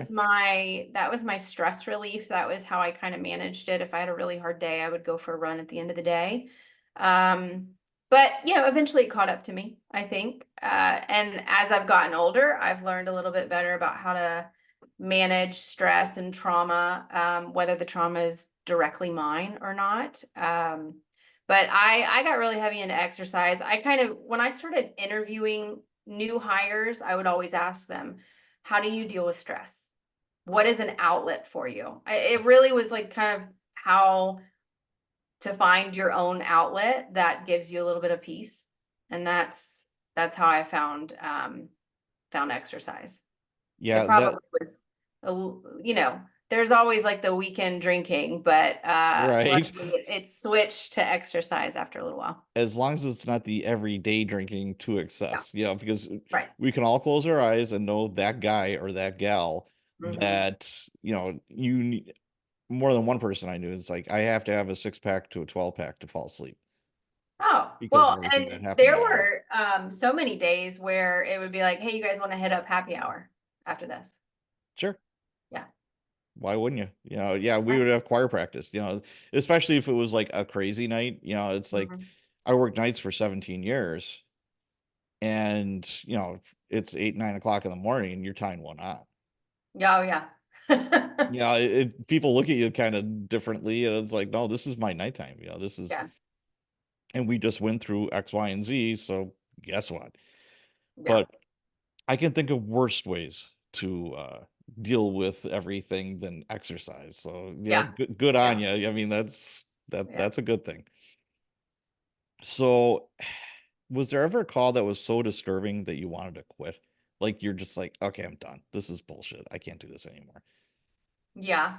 that was my stress relief. That was how I kind of managed it. If I had a really hard day, I would go for a run at the end of the day. Um, but eventually it caught up to me, I think. And as I've gotten older, I've learned a little bit better about how to manage stress and trauma, whether the trauma is directly mine or not. But I got really heavy into exercise. I kind of, when I started interviewing new hires, I would always ask them, how do you deal with stress? What is an outlet for you? It really was like kind of how to find your own outlet that gives you a little bit of peace. And that's how I found exercise. It Yeah, probably that was, there's always like the weekend drinking, but right. luckily it switched to exercise after a little while. As long as it's not the everyday drinking to Yeah, excess, because right. we can all close our eyes and know that guy or that gal Hmm. that, you need more than one person I knew. It's like I have to have a 6 pack to a 12 pack to fall asleep Oh, because of well, everything that and happened there that night. were so many days where it would be like, hey, you guys want to hit up happy hour after this? Sure. Yeah. Why wouldn't you? Yeah, we Yeah. would have choir practice, especially if it was like a crazy night. It's like Mhm. I worked nights for 17 years and, it's 8, 9 o'clock in the morning and you're tying one on. Yeah, oh, yeah. People look at you kind of differently and it's like, no, this is my nighttime. This is, Yeah, and we just went through X, Y, and Z. So guess what? yeah, But I can think of worst ways to deal with everything than exercise. So yeah, good on yeah, you. I mean, yeah. that's a good thing. So, was there ever a call that was so disturbing that you wanted to quit? Like you're just like, okay, I'm done. This is bullshit. I can't do this anymore. Yeah.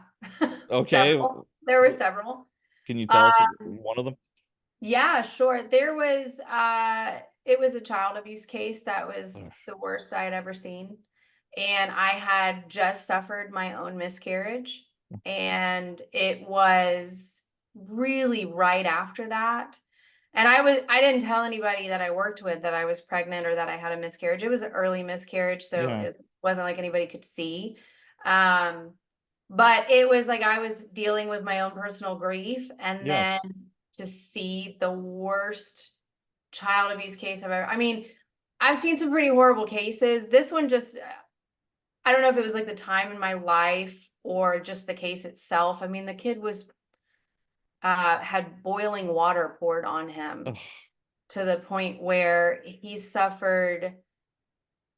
Okay, Several. There were several. can you tell us Um, one of them? yeah, sure. There was it was a child abuse case that was Ugh, the worst I had ever seen. And I had just suffered my own miscarriage. And it was really right after that. And I didn't tell anybody that I worked with that I was pregnant or that I had a miscarriage. It was an early miscarriage, so yeah, it wasn't like anybody could see. Um, but it was like I was dealing with my own personal grief, and yes, then to see the worst child abuse case I've ever, I mean, I've seen some pretty horrible cases. This one just, I don't know if it was like the time in my life or just the case itself. I mean, the kid was had boiling water poured on him ugh, to the point where he suffered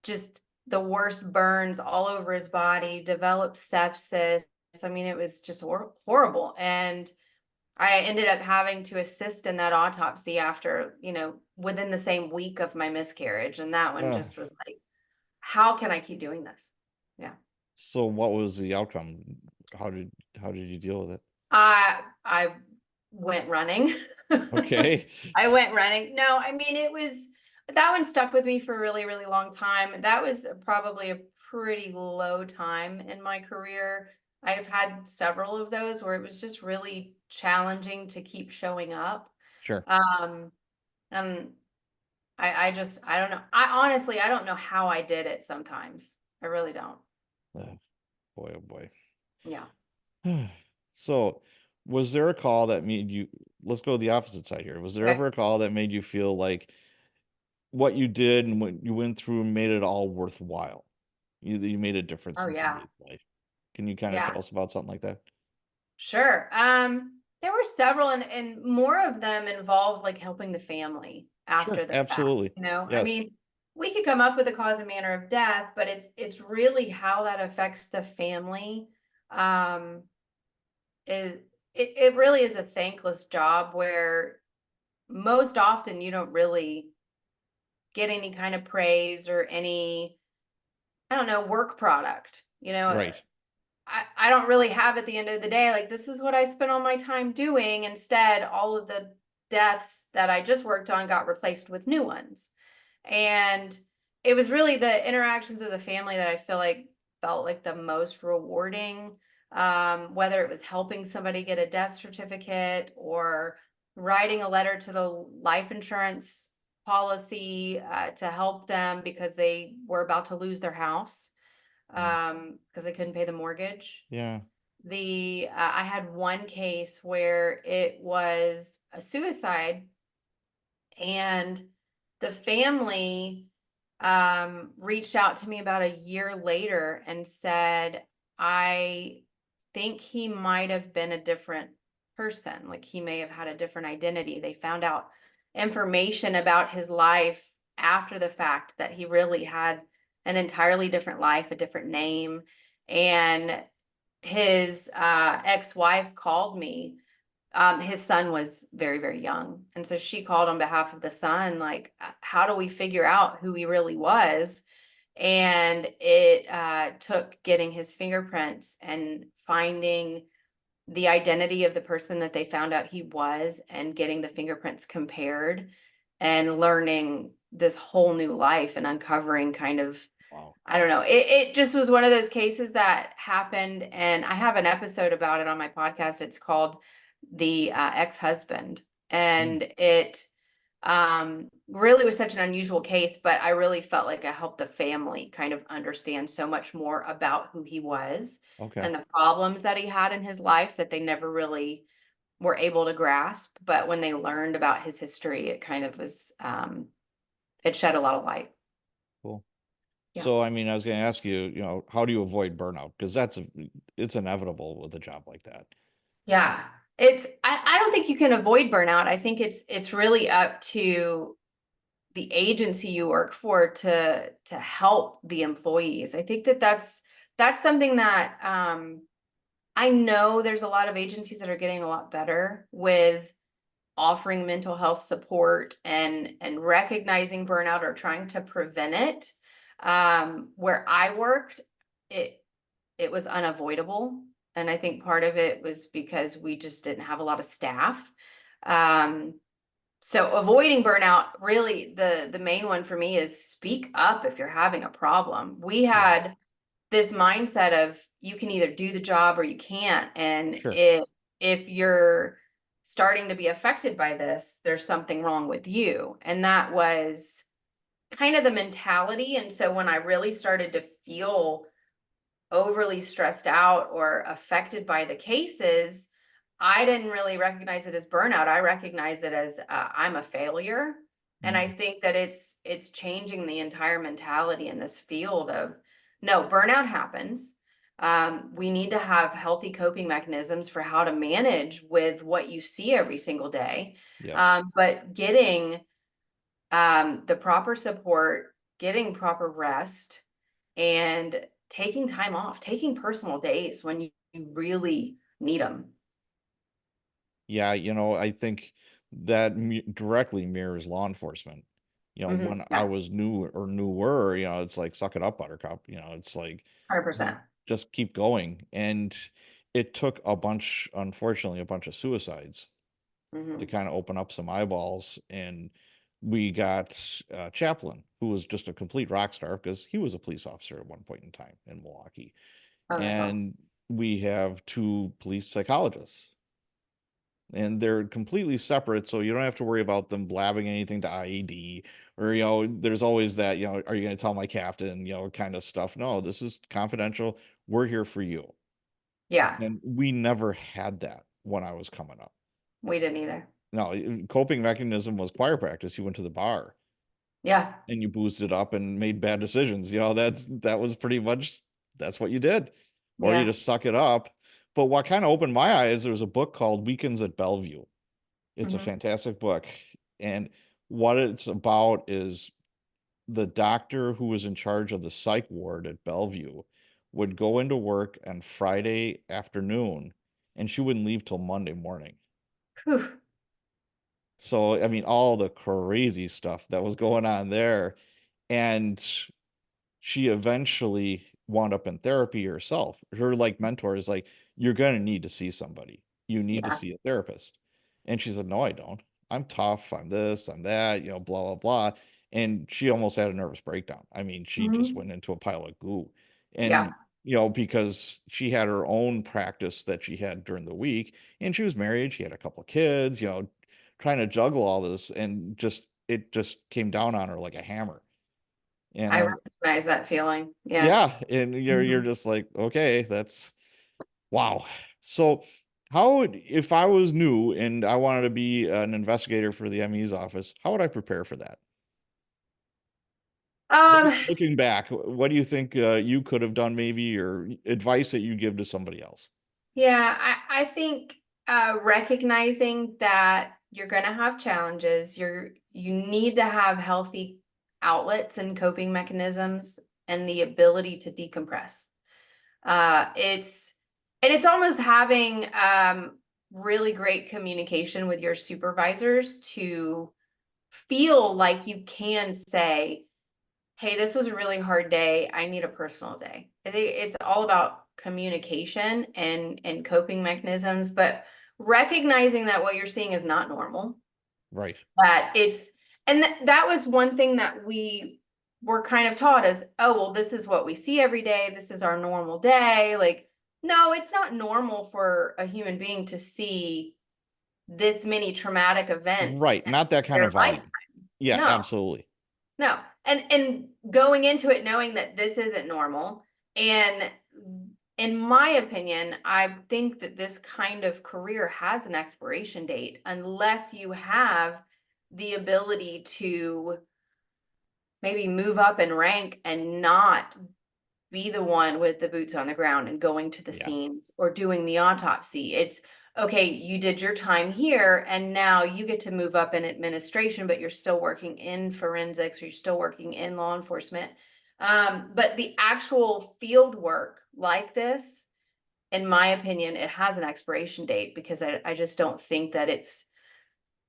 just the worst burns all over his body, developed sepsis. I mean, it was just horrible. And I ended up having to assist in that autopsy after, within the same week of my miscarriage. And that one ugh. just was like, how can I keep doing this? Yeah. So what was the outcome? How did how did you deal with it? I went running. Okay, I went running. No, I mean, it was that one stuck with me for a really, really long time. That was probably a pretty low time in my career. I've had several of those where it was just really challenging to keep showing up. sure. Um, and I don't know. I honestly, I don't know how I did it sometimes. I really don't. Boy, oh boy. Yeah. So, was there a call that made you, let's go to the opposite side here. Was there Okay. ever a call that made you feel like what you did and what you went through made it all worthwhile? You made a difference Oh, in yeah. somebody's life. Can you kind of Yeah. tell us about something like that? Sure. There were several, and more of them involved like helping the family Sure, after the fact. absolutely. I Yes, mean, we could come up with a cause and manner of death, but it's really how that affects the family. Um, is it really is a thankless job where most often you don't really get any kind of praise or any, I don't know, work product. right. I don't really have at the end of the day, like, this is what I spent all my time doing. Instead, all of the deaths that I just worked on got replaced with new ones. And it was really the interactions with the family that I feel like felt like the most rewarding. Whether it was helping somebody get a death certificate or writing a letter to the life insurance policy to help them because they were about to lose their house Mm. because they couldn't pay the mortgage. Yeah. The I had one case where it was a suicide, and the family reached out to me about a year later and said, I think he might have been a different person. Like he may have had a different identity. They found out information about his life after the fact that he really had an entirely different life, a different name. And his ex-wife called me. His son was very, very young. And so she called on behalf of the son, like, how do we figure out who he really was? And it took getting his fingerprints and finding the identity of the person that they found out he was and getting the fingerprints compared and learning this whole new life and uncovering kind of, Wow. I don't know. It just was one of those cases that happened, and I have an episode about it on my podcast. It's called The Ex-Husband, Mm. and it really was such an unusual case, but I really felt like I helped the family kind of understand so much more about who he was Okay. and the problems that he had in his life that they never really were able to grasp. But when they learned about his history, it kind of was it shed a lot of light. Cool. Yeah. So, I mean, I was going to ask you, how do you avoid burnout? Because it's inevitable with a job like that. Yeah. I don't think you can avoid burnout. I think it's really up to the agency you work for to help the employees. I think that that's something that I know there's a lot of agencies that are getting a lot better with offering mental health support and recognizing burnout or trying to prevent it. Where I worked, it it was unavoidable. And I think part of it was because we just didn't have a lot of staff. Um, so avoiding burnout, really the main one for me is speak up if you're having a problem. We Yeah. had this mindset of you can either do the job or you can't. And Sure. if you're starting to be affected by this, there's something wrong with you. And that was kind of the mentality. And so when I really started to feel overly stressed out or affected by the cases, I didn't really recognize it as burnout. I recognize it as I'm a failure. And I Mm. think that it's changing the entire mentality in this field of no, burnout happens. We need to have healthy coping mechanisms for how to manage with what you see every single day. Yep. But getting the proper support, getting proper rest, and taking time off, taking personal days when you really need them. Yeah, I think that directly mirrors law enforcement. When I Yeah, was new or newer, it's like suck it up, buttercup. It's like 100%. just keep going. And it took unfortunately, a bunch of suicides to Mhm. kind of open up some eyeballs. And we got Chaplin, who was just a complete rock star because he was a police officer at one point in time in Milwaukee. Oh, that's awesome. And we have two police psychologists, and they're completely separate, so you don't have to worry about them blabbing anything to IED, or there's always that, are you going to tell my captain, kind of stuff. No, this is confidential. We're here for you. Yeah, And we never had that when I was coming up. we didn't either. No, coping mechanism was choir practice. You went to the bar Yeah, and you boozed it up and made bad decisions. That was pretty much that's what you did. Or you yeah. just suck it up. But what kind of opened my eyes, there was a book called Weekends at Bellevue. It's a Mhm. fantastic book. And what it's about is the doctor who was in charge of the psych ward at Bellevue would go into work on Friday afternoon, and she wouldn't leave till Monday morning. Whew. So, I mean, all the crazy stuff that was going on there. And she eventually wound up in therapy herself. Her like mentor is like, you're gonna need to see somebody. You need to Yeah. see a therapist. And she said, no, I don't. I'm tough. I'm this, I'm that, blah, blah, blah. And she almost had a nervous breakdown. I mean, she just Mhm. went into a pile of goo. And, Yeah. because she had her own practice that she had during the week, and she was married, she had a couple of kids, trying to juggle all this, and just it just came down on her like a hammer. And I recognize that feeling. Yeah. yeah, and you're Mhm. just like, okay, that's wow. So if I was new and I wanted to be an investigator for the ME's office, how would I prepare for that? Um, Looking back, what do you think you could have done maybe, or advice that you give to somebody else? yeah, I think recognizing that you're gonna have challenges, you need to have healthy outlets and coping mechanisms and the ability to decompress. It's and it's almost having really great communication with your supervisors to feel like you can say, hey, this was a really hard day. I need a personal day. I think it's all about communication and coping mechanisms, but recognizing that what you're seeing is not normal. Right. That it's and that was one thing that we were kind of taught as, oh, well, this is what we see every day. This is our normal day. Like, no, it's not normal for a human being to see this many traumatic events Right. in Not that kind their of life. volume. Yeah, No. absolutely. No. And going into it knowing that this isn't normal, and in my opinion, I think that this kind of career has an expiration date unless you have the ability to maybe move up in rank and not be the one with the boots on the ground and going to the Yeah. scenes or doing the autopsy. It's okay, you did your time here and now you get to move up in administration, but you're still working in forensics or you're still working in law enforcement. But the actual field work like this, in my opinion, it has an expiration date because I just don't think that it's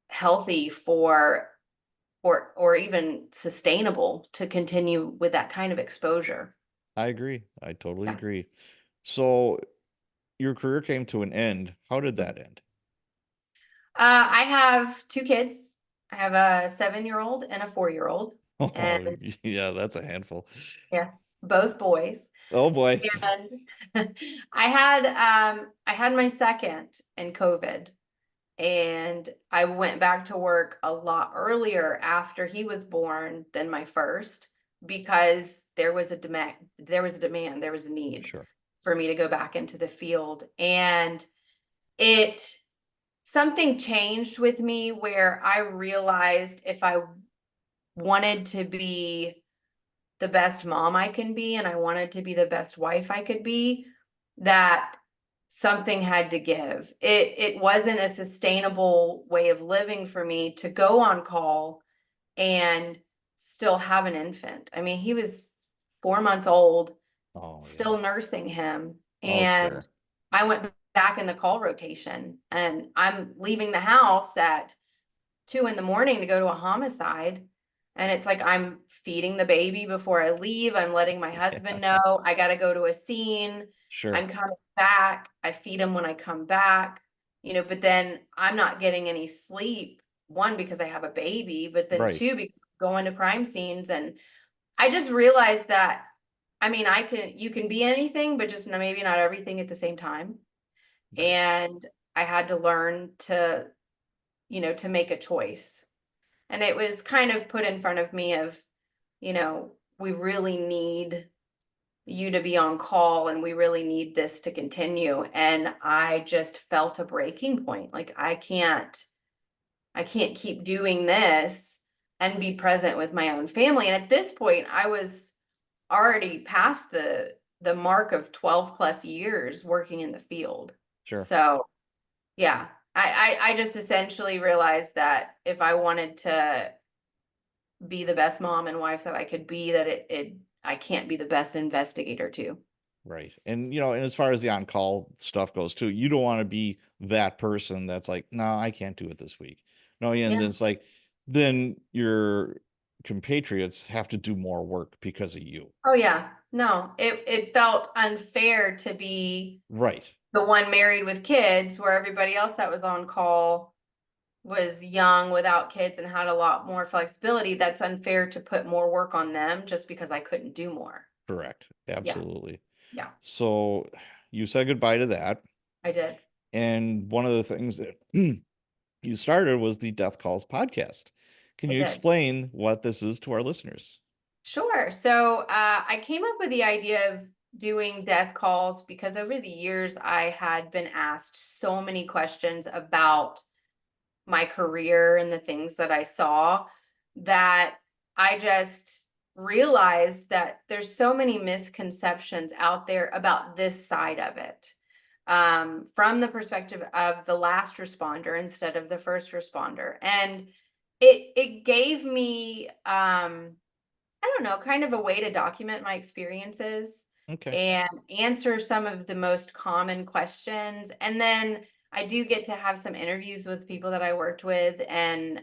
healthy for or even sustainable to continue with that kind of exposure. I agree. I totally Yeah. agree. So your career came to an end. How did that end? I have two kids. I have a 7-year-old and a 4-year-old, and Oh, yeah, that's a handful. yeah, both boys. Oh boy. And I had my second in COVID, and I went back to work a lot earlier after he was born than my first because there was a need Sure. for me to go back into the field. And it something changed with me where I realized if I wanted to be the best mom I can be and I wanted to be the best wife I could be, that something had to give. It wasn't a sustainable way of living for me to go on call and still have an infant. I mean, he was 4 months old, Oh yeah. still nursing him, Oh and sure. I went back in the call rotation, and I'm leaving the house at 2 in the morning to go to a homicide. And it's like I'm feeding the baby before I leave. I'm letting my husband Yeah. know I got to go to a scene. Sure. I'm coming back. I feed him when I come back, but then I'm not getting any sleep. One, because I have a baby, but then Right. two, because I'm going to crime scenes. And I just realized that, I mean, you can be anything, but just maybe not everything at the same time. Right. And I had to learn to make a choice. And it was kind of put in front of me of, we really need you to be on call and we really need this to continue. And I just felt a breaking point. Like I can't keep doing this and be present with my own family. And at this point, I was already past the mark of 12 plus years working in the field. Sure. So yeah, I just essentially realized that if I wanted to be the best mom and wife that I could be, that I can't be the best investigator too. Right. And and as far as the on-call stuff goes too, you don't want to be that person that's like, no, I can't do it this week. No, yeah, and then Yeah. it's like, then your compatriots have to do more work because of you. Oh yeah. No, it felt unfair to be Right. the one married with kids where everybody else that was on call was young without kids and had a lot more flexibility. That's unfair to put more work on them just because I couldn't do more. Correct. Yeah. Absolutely. Yeah. So you said goodbye to that. I did. And one of the things that you started was the Death Calls podcast. Can I you did. explain what this is to our listeners? Sure. So I came up with the idea of doing death calls because over the years I had been asked so many questions about my career and the things that I saw that I just realized that there's so many misconceptions out there about this side of it. From the perspective of the last responder instead of the first responder. And it gave me I don't know, kind of a way to document my experiences Okay. and answer some of the most common questions. And then I do get to have some interviews with people that I worked with and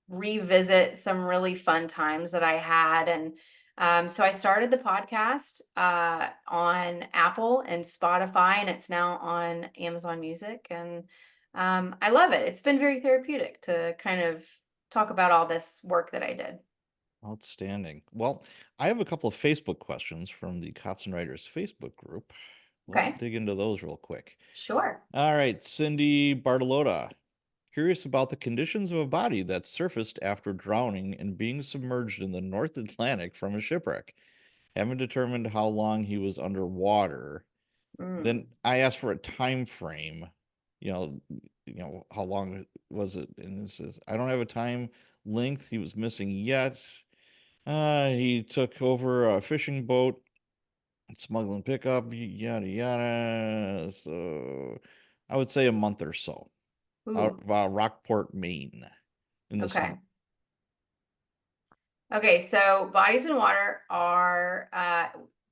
revisit some really fun times that I had. And so I started the podcast on Apple and Spotify, and it's now on Amazon Music. And I love it. It's been very therapeutic to kind of talk about all this work that I did. Outstanding. Well, I have a couple of Facebook questions from the Cops and Writers Facebook group. Let's Okay, dig into those real quick. sure. All right, Cindy Bartolotta. Curious about the conditions of a body that surfaced after drowning and being submerged in the North Atlantic from a shipwreck. Haven't determined how long he was underwater. Then Mm. I asked for a time frame. How long was it? And it says I don't have a time length. He was missing yet. He took over a fishing boat, smuggling pickup, yada yada. So I would say a month or so out Ooh, of Rockport, Maine, in the summer. okay. Okay, so bodies in water are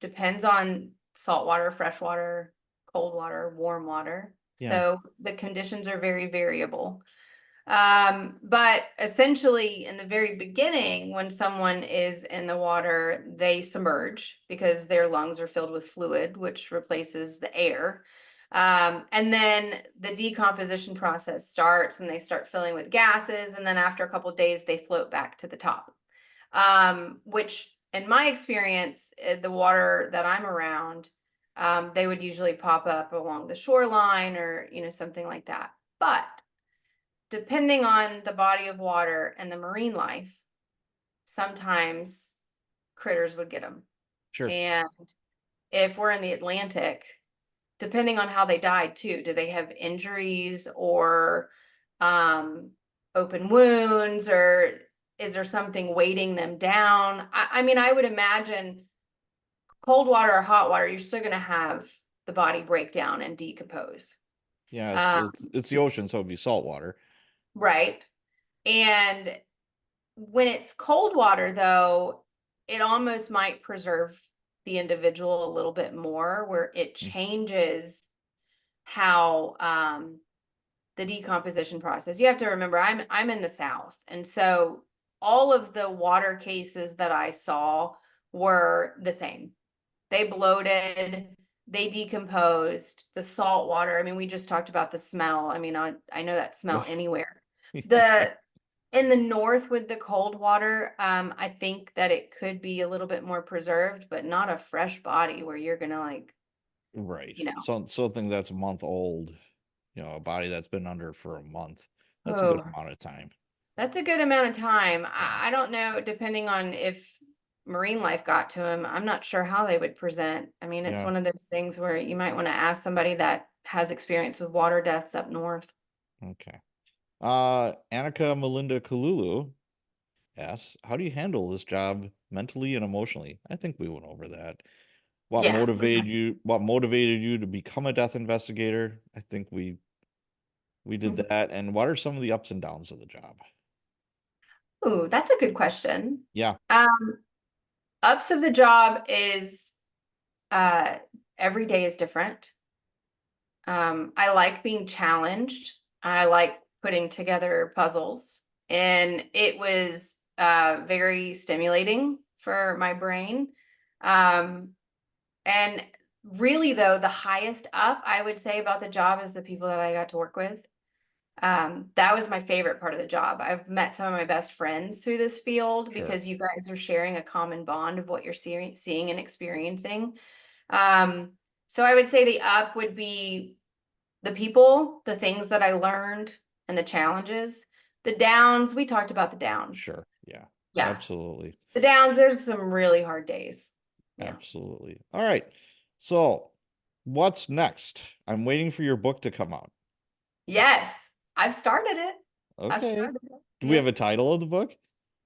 depends on salt water, fresh water, cold water, warm water. Yeah, So the conditions are very variable. But essentially, in the very beginning, when someone is in the water, they submerge because their lungs are filled with fluid, which replaces the air. And then the decomposition process starts and they start filling with gases. And then after a couple of days, they float back to the top. Which, in my experience, the water that I'm around, they would usually pop up along the shoreline or, something like that. But depending on the body of water and the marine life, sometimes critters would get them. sure. And if we're in the Atlantic, depending on how they died too, do they have injuries or um, open wounds, or is there something weighting them down? I mean, I would imagine cold water or hot water, you're still going to have the body break down and decompose. Yeah, it's Um, it's it's the ocean, so it'd be salt water. right. And when it's cold water, though, it almost might preserve the individual a little bit more, where it Mm, changes how the decomposition process. You have to remember, I'm in the South, and so all of the water cases that I saw were the same. They bloated, they decomposed, the salt water. I mean, we just talked about the smell. I mean, I know that smell ugh. anywhere. The in the north with the cold water, I think that it could be a little bit more preserved, but not a fresh body where you're gonna like, Right. you know, Something that's a month old, a body that's been under for a month. That's a good oh, amount of time. that's a good amount of time. Yeah. I don't know, depending on if marine life got to him, I'm not sure how they would present. I mean, it's Yeah. one of those things where you might want to ask somebody that has experience with water deaths up north. Okay. Annika Melinda Kalulu asks, how do you handle this job mentally and emotionally? I think we went over that. Yeah. What motivated you to become a death investigator? I think we did that. And what are some of the ups and downs of the job? Ooh, that's a good question. Yeah, Um, Ups of the job is uh every day is different. I like being challenged. I like putting together puzzles, and it was very stimulating for my brain. Um, and really, though, the highest up I would say about the job is the people that I got to work with. That was my favorite part of the job. I've met some of my best friends through this field sure. because you guys are sharing a common bond of what you're seeing and experiencing. Um, so I would say the up would be the people, the things that I learned, and the challenges. The Downs, we talked about the Downs. Sure. Yeah. Yeah. Absolutely. The Downs, there's some really hard days. Yeah. Absolutely. All right. So, what's next? I'm waiting for your book to come out. Yes, I've started it. I've Okay. started it. Do we have Yep. a title of the book?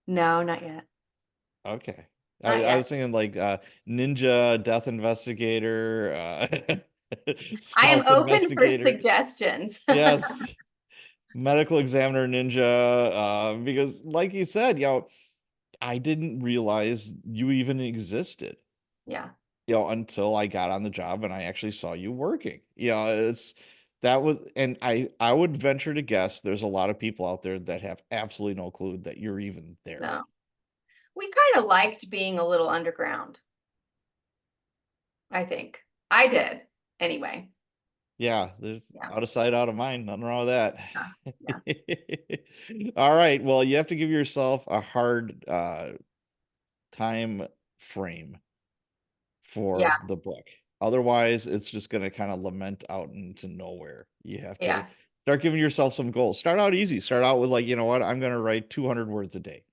No, not yet. Okay. Not I yet. was thinking like Ninja Death Investigator, I am Stealth open for Investigator. suggestions. Yes. Medical Examiner Ninja. Because like you said, I didn't realize you even existed, Yeah. until I got on the job and I actually saw you working. That was, and I would venture to guess there's a lot of people out there that have absolutely no clue that you're even there. No. We kind of liked being a little underground, I think. I did. Anyway. Yeah, there's Yeah. out of sight, out of mind. Nothing wrong with that. Yeah. Yeah. All right. Well, you have to give yourself a hard time frame for Yeah. the book. Otherwise, it's just going to kind of lament out into nowhere. You have to Yeah. start giving yourself some goals. Start out easy. Start out with, like, you know what? I'm going to write 200 words a day.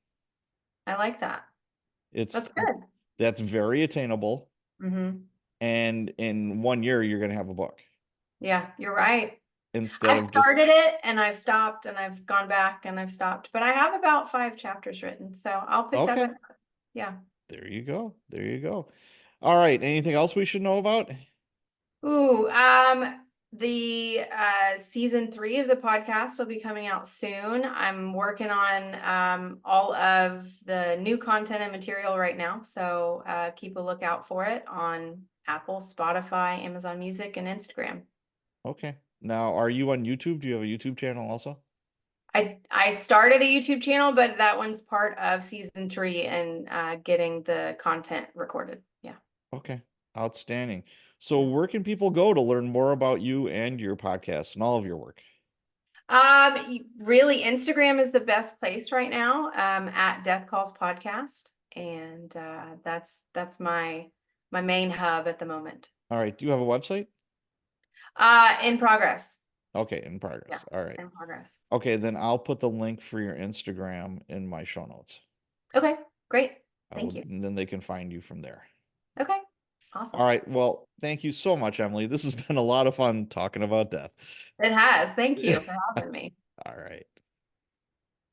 I like that. It's That's good. that's very attainable. Mm-hmm. And in 1 year, you're going to have a book Yeah, you're right. instead I've of just, started it and I've stopped and I've gone back and I've stopped, but I have about 5 chapters written, so I'll pick that okay, back up. Yeah. there you go. There you go. All right. Anything else we should know about? Ooh, the season 3 of the podcast will be coming out soon. I'm working on all of the new content and material right now, so keep a lookout for it on Apple, Spotify, Amazon Music, and Instagram. Okay. Now, are you on YouTube? Do you have a YouTube channel also? I started a YouTube channel, but that one's part of season 3 and getting the content recorded. Yeah. Okay. Outstanding. So Yeah. where can people go to learn more about you and your podcast and all of your work? Really, Instagram is the best place right now, at Death Calls Podcast. And that's my main hub at the moment. All right. Do you have a website? In progress. Okay, in Yeah, progress. All right. in progress. Okay, then I'll put the link for your Instagram in my show notes. Okay, great. I Thank will, you. and then they can find you from there. Okay, All awesome. right. Well, thank you so much, Emily. This has been a lot of fun talking about death. It has. Thank you for having me. All right.